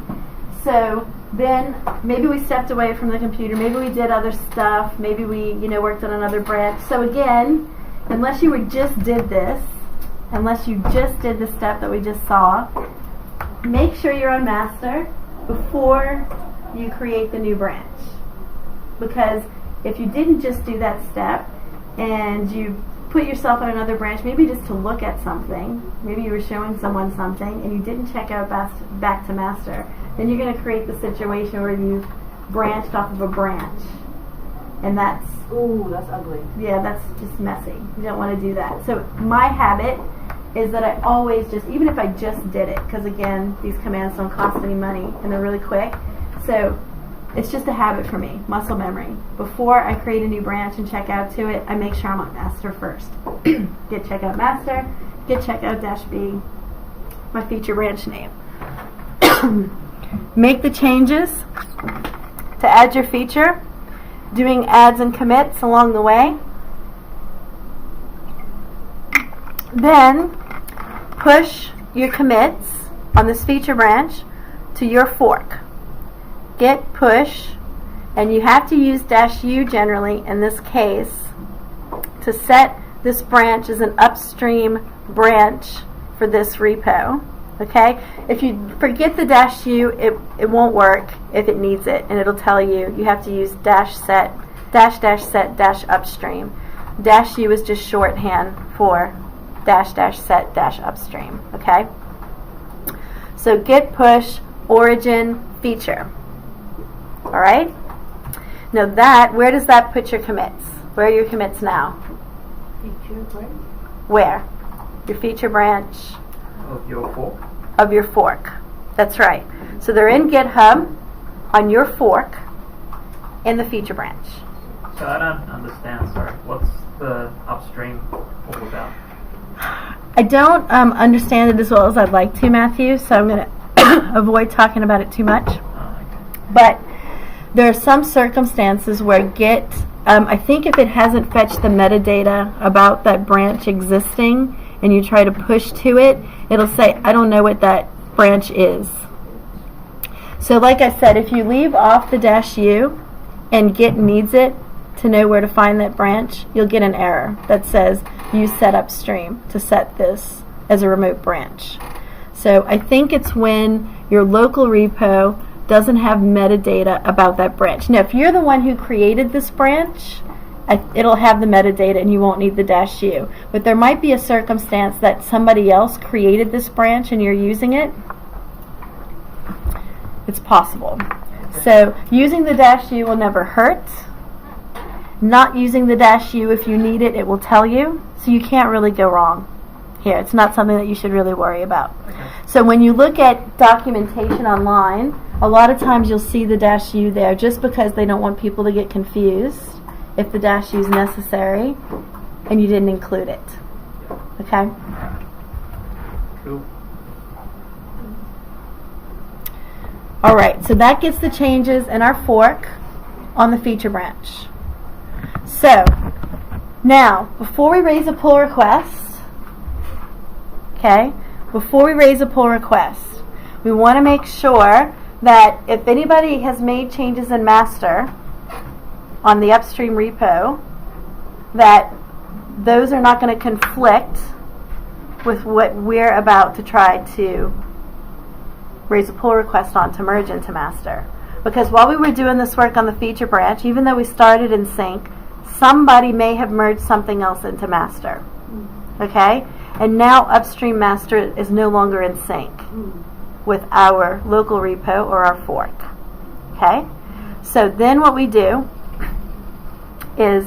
S1: So then maybe we stepped away from the computer, maybe we did other stuff, maybe we, worked on another branch. So again, unless you just did this step that we just saw, make sure you're on master before you create the new branch. Because if you didn't just do that step and you put yourself on another branch, maybe just to look at something, maybe you were showing someone something and you didn't check out back to master, then you're going to create the situation where you branched off of a branch. And that's
S3: ugly.
S1: Yeah, that's just messy. You don't want to do that. So my habit is that I always just, even if I just did it, because again, these commands don't cost any money and they're really quick. So it's just a habit for me, muscle memory. Before I create a new branch and check out to it, I make sure I'm on master first. Get checkout master, get checkout -b, my feature branch name. Make the changes to add your feature, doing adds and commits along the way. Then push your commits on this feature branch to your fork. Git push, and you have to use -u generally in this case to set this branch as an upstream branch for this repo. Okay? If you forget the -u, it won't work if it needs it, and it'll tell you have to use -set -upstream. -u is just shorthand for -set -upstream. Okay? So git push origin feature. All right? Now where does that put your commits? Where are your commits now?
S3: Feature branch?
S1: Where? Your feature branch
S9: Of your fork.
S1: of your fork. That's right. So they're in GitHub on your fork in the feature branch.
S9: So I don't understand, sorry. What's the upstream all about?
S1: I don't understand it as well as I'd like to, Matthew, so I'm going to avoid talking about it too much.
S9: Oh, okay.
S1: But there are some circumstances where Git, I think if it hasn't fetched the metadata about that branch existing and you try to push to it, it'll say, I don't know what that branch is. So like I said, if you leave off the -u and Git needs it to know where to find that branch, you'll get an error that says use set upstream to set this as a remote branch. So I think it's when your local repo doesn't have metadata about that branch. Now, if you're the one who created this branch, it'll have the metadata and you won't need the -u. But there might be a circumstance that somebody else created this branch and you're using it. It's possible. So using the -u will never hurt. Not using the -u, if you need it, it will tell you. So you can't really go wrong here. It's not something that you should really worry about. So when you look at documentation online, a lot of times you'll see the -u there just because they don't want people to get confused if the -u is necessary and you didn't include it. Okay?
S6: Cool.
S1: Alright, so that gets the changes in our fork on the feature branch. So, now, before we raise a pull request, okay, before we raise a pull request, we want to make sure that if anybody has made changes in master on the upstream repo, that those are not going to conflict with what we're about to try to raise a pull request on to merge into master. Because while we were doing this work on the feature branch, even though we started in sync, somebody may have merged something else into master. Okay? And now upstream master is no longer in sync with our local repo or our fork. Okay? So then what we do is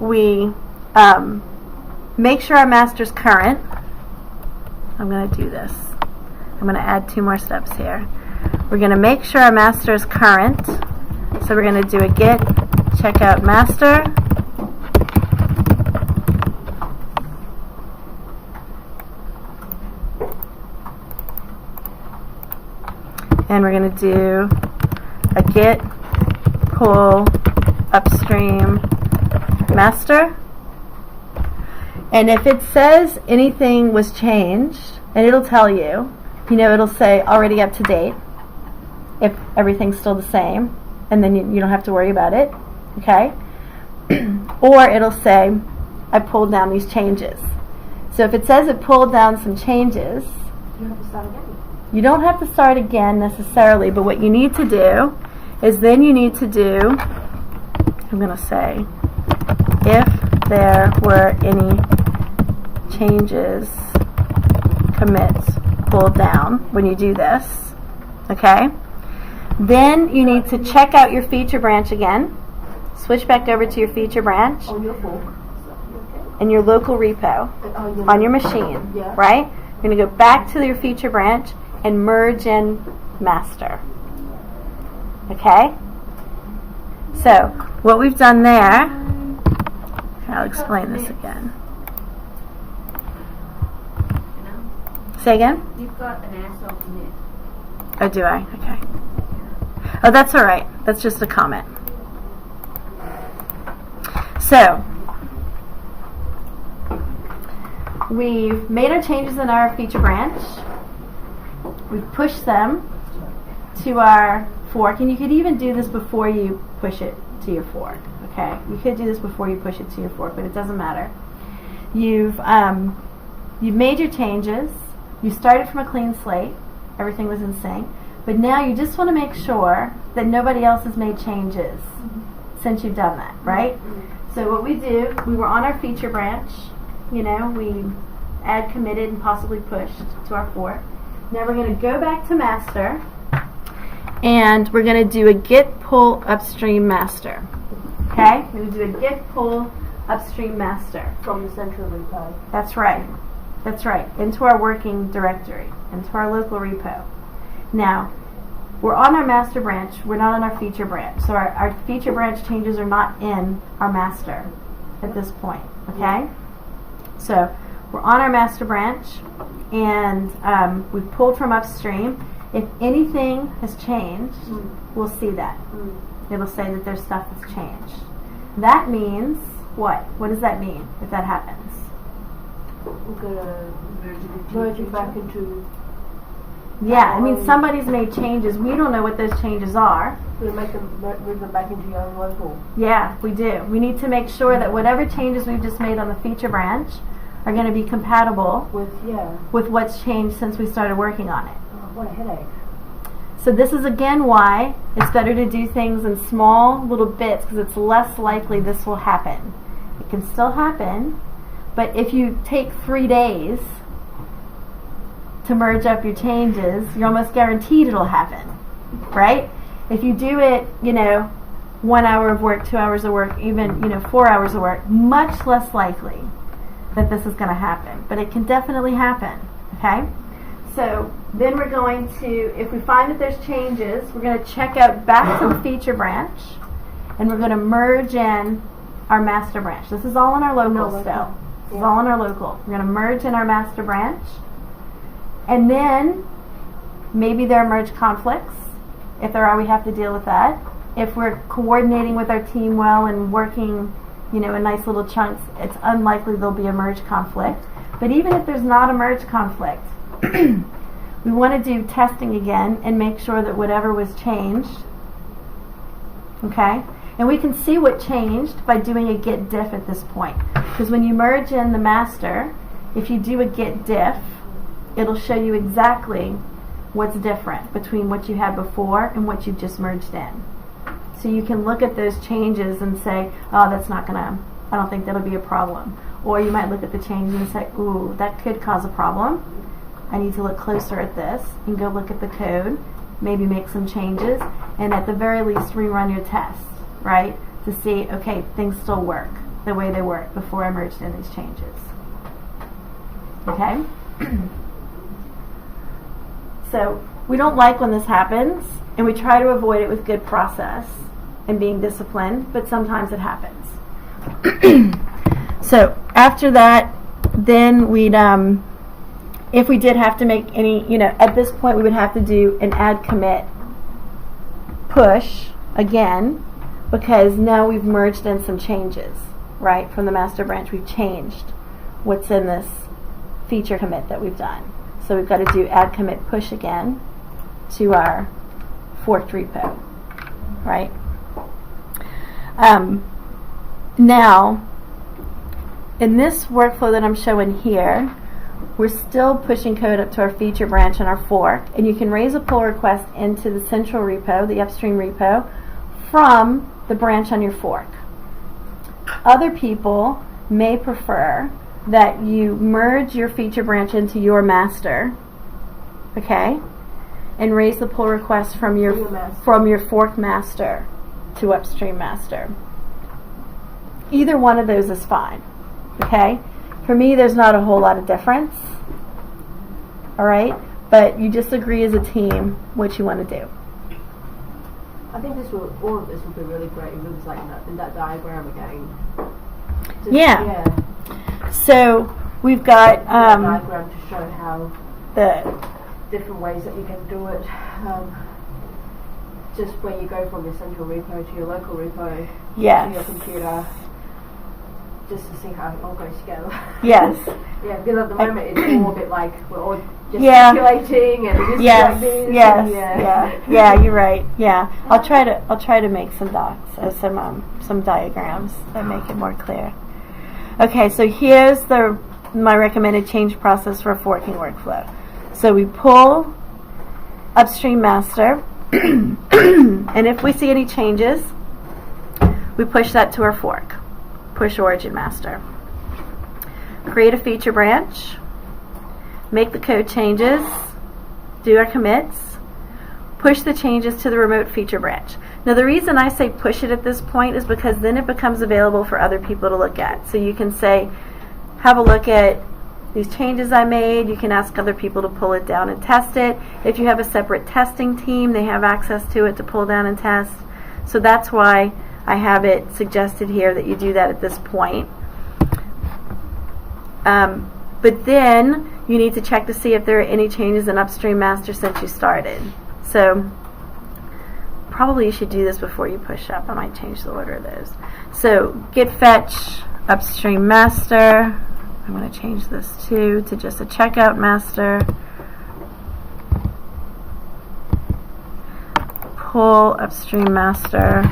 S1: we make sure our master's current. I'm going to do this. I'm going to add 2 more steps here. We're going to make sure our master is current. So we're going to do a git checkout master. And we're going to do a git pull upstream master. And if it says anything was changed, and it'll tell you, it'll say already up to date if everything's still the same, and then you don't have to worry about it, okay? Or it'll say, I pulled down these changes. So if it says it pulled down some changes,
S3: You have to start again.
S1: you don't have to start again necessarily, but what you need to do is then you need to do, I'm going to say, if there were any changes, commits, pulled down when you do this, okay? Then you need to check out your feature branch again, switch back over to your feature branch
S3: On your fork.
S1: in your local repo on your machine,
S3: Yeah.
S1: right? You're going to go back to your feature branch and merge in master. Okay? So, what we've done there, I'll explain this again. Say again?
S5: You've got an asshole commit.
S1: Oh, do I? Okay. Oh, that's all right. That's just a comment. So, we've made our changes in our feature branch. We've pushed them to our fork, and you could even do this before you push it to your fork. Okay, you could do this before you push it to your fork, but it doesn't matter. You've made your changes. You started from a clean slate. Everything was in sync. But now you just want to make sure that nobody else has made changes since you've done that, right? So what we do, we were on our feature branch. We add committed and possibly pushed to our fork. Now we're going to go back to master, and we're going to do a git pull upstream master. Okay? We're going to do a git pull upstream master.
S3: From the central repo.
S1: That's right. That's right. Into our working directory, into our local repo. Now, we're on our master branch. We're not on our feature branch. So our feature branch changes are not in our master at this point. Okay? So we're on our master branch, and we've pulled from upstream. If anything has changed, we'll see that. It'll say that there's stuff that's changed. That means what? What does that mean if that happens?
S3: We're going to merge it back into...
S1: Yeah, I mean somebody's made changes. We don't know what those changes are.
S3: We're going to move them back into your own local.
S1: Yeah, we do. We need to make sure that whatever changes we've just made on the feature branch are going to be compatible with what's changed since we started working on it.
S3: Oh, what a headache.
S1: So this is again why it's better to do things in small little bits, because it's less likely this will happen. It can still happen, but if you take 3 days to merge up your changes, you're almost guaranteed it'll happen, right? If you do it, 1 hour of work, 2 hours of work, even 4 hours of work, much less likely that this is going to happen. But it can definitely happen. Okay? So then we're going to, if we find that there's changes, we're going to check out back to the feature branch, and we're going to merge in our master branch. This is all in our local still. This is all in our local. We're going to merge in our master branch, and then maybe there are merge conflicts. If there are, we have to deal with that. If we're coordinating with our team well and working, in nice little chunks, it's unlikely there'll be a merge conflict. But even if there's not a merge conflict, we want to do testing again and make sure that whatever was changed, okay? And we can see what changed by doing a git diff at this point. Because when you merge in the master, if you do a git diff, it'll show you exactly what's different between what you had before and what you've just merged in. So you can look at those changes and say, oh, that's not gonna, I don't think that'll be a problem. Or you might look at the change and say, ooh, that could cause a problem. I need to look closer at this and go look at the code, maybe make some changes, and at the very least rerun your test, right? To see, okay, things still work the way they worked before I merged in these changes. Okay? So we don't like when this happens, and we try to avoid it with good process and being disciplined, but sometimes it happens. So after that, then we'd, if we did have to make any, at this point we would have to do an add commit push again, because now we've merged in some changes, right? From the master branch, we've changed what's in this feature commit that we've done. So we've got to do add commit push again to our forked repo, right? Now, in this workflow that I'm showing here, we're still pushing code up to our feature branch and our fork, and you can raise a pull request into the central repo, the upstream repo, from the branch on your fork. Other people may prefer that you merge your feature branch into your master, okay, and raise the pull request from your fork master to upstream master. Either one of those is fine, okay? For me, there's not a whole lot of difference, all right? But you just agree as a team what you want to do.
S3: I think all of this will be really great if it was like in that diagram again.
S1: Yeah. So we've got
S3: diagram to show how
S1: the
S3: different ways that you can do it. Just when you go from your central repo to your local repo to your computer, just to see how it all goes together.
S1: Yes.
S3: Yeah, because at the moment it's all a bit like we're all just calculating and this like this.
S1: Yeah, you're right. Yeah, I'll try to make some docs or some diagrams that make it more clear. Okay, so here's my recommended change process for a forking workflow. So we pull upstream master, and if we see any changes, we push that to our fork. Push origin master. Create a feature branch. Make the code changes. Do our commits. Push the changes to the remote feature branch. Now the reason I say push it at this point is because then it becomes available for other people to look at. So you can say, have a look at these changes I made. You can ask other people to pull it down and test it. If you have a separate testing team, they have access to it to pull down and test. So that's why I have it suggested here that you do that at this point. But then you need to check to see if there are any changes in upstream master since you started. So probably you should do this before you push up. I might change the order of those. So git fetch upstream master. I'm going to change this to just a checkout master. Pull upstream master.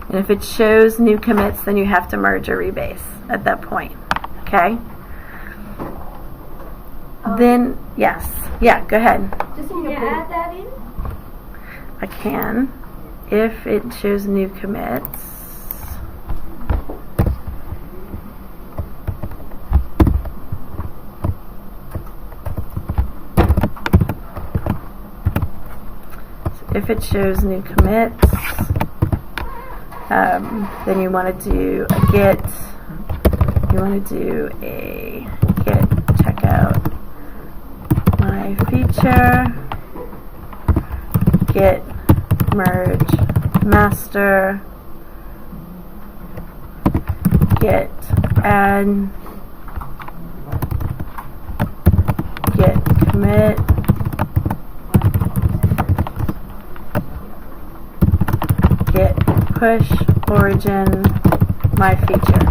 S1: And if it shows new commits, then you have to merge or rebase at that point. Okay? Then, yes. Yeah, go ahead.
S5: Can you add that in?
S1: I can. If it shows new commits. if it shows new commits, then you want to do a git. You want to do a git checkout my feature, git merge master, git add, git commit, git push origin my feature.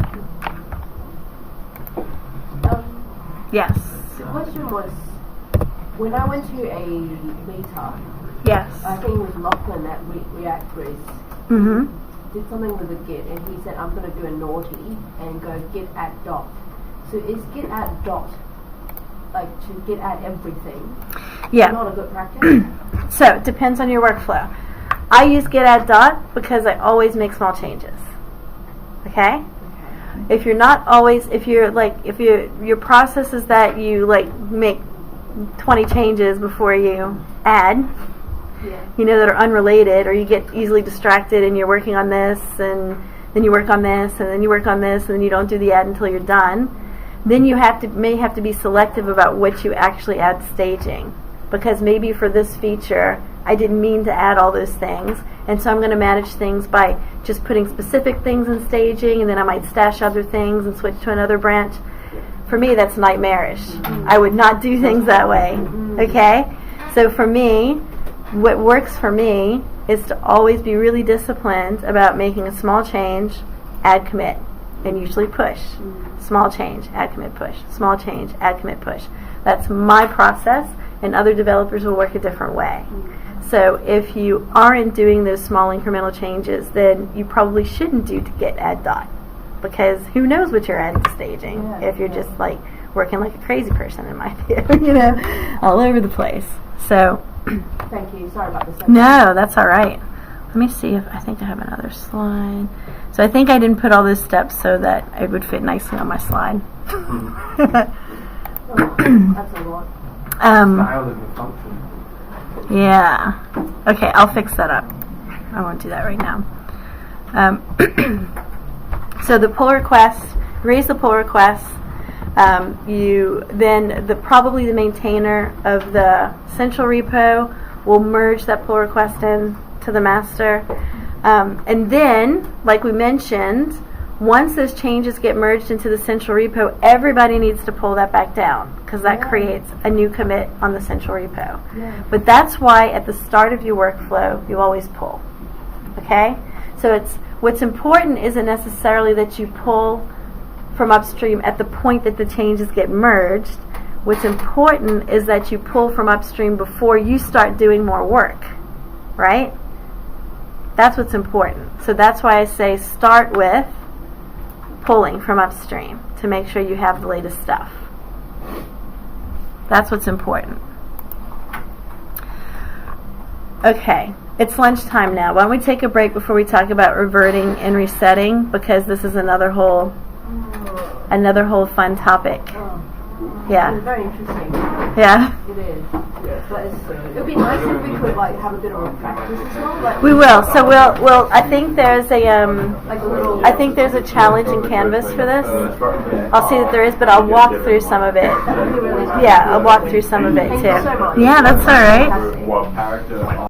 S1: Yes.
S3: The question was, when I went to a meetup,
S1: Yes.
S3: I think it was Lachlan at React Grizz,
S1: Mm-hmm.
S3: did something with a git, and he said, I'm going to do a naughty and go git add dot. So is git add dot, like to git add everything,
S1: Yeah.
S3: not a good practice?
S1: So it depends on your workflow. I use git add dot because I always make small changes. Okay? If you're not always, if your process is that you like make 20 changes before you add, that are unrelated, or you get easily distracted and you're working on this and then you work on this and then you work on this and then you don't do the add until you're done, then you may have to be selective about what you actually add staging, because maybe for this feature I didn't mean to add all those things, and so I'm going to manage things by just putting specific things in staging, and then I might stash other things and switch to another branch. For me, that's nightmarish. I would not do things that way. Okay? So for me, what works for me is to always be really disciplined about making a small change, add commit, and usually push. Small change, add commit, push. Small change, add commit, push. That's my process, and other developers will work a different way. So if you aren't doing those small incremental changes, then you probably shouldn't do to git add dot, because who knows what you're adding to staging if you're just like working like a crazy person, in my view, all over the place. So
S3: Thank you. Sorry about this.
S1: no, that's all right. Let me see if I think I have another slide. So I think I didn't put all those steps so that it would fit nicely on my slide.
S3: That's a lot.
S8: Style is a function.
S1: Yeah. Okay, I'll fix that up. I won't do that right now. So the pull request, raise the pull request. You then probably the maintainer of the central repo will merge that pull request in to the master, and then, like we mentioned, once those changes get merged into the central repo, everybody needs to pull that back down, because that creates a new commit on the central repo. But that's why at the start of your workflow you always pull. Okay? So what's important isn't necessarily that you pull from upstream at the point that the changes get merged. What's important is that you pull from upstream before you start doing more work. Right? That's what's important. So that's why I say start with pulling from upstream to make sure you have the latest stuff. That's what's important. Okay, it's lunchtime now. Why don't we take a break before we talk about reverting and resetting, because this is another whole fun topic. Yeah.
S3: It's very interesting.
S1: Yeah.
S3: It is. But it would be nice if we could have a bit of a practice as well.
S1: We will. So we'll. I think there's a
S3: Like a little.
S1: I think there's a challenge in Canvas for this. I'll see that there is, but I'll walk through some of it. Yeah, I'll walk through some of it too.
S3: Thank you so much.
S1: Yeah, that's all right.
S8: What character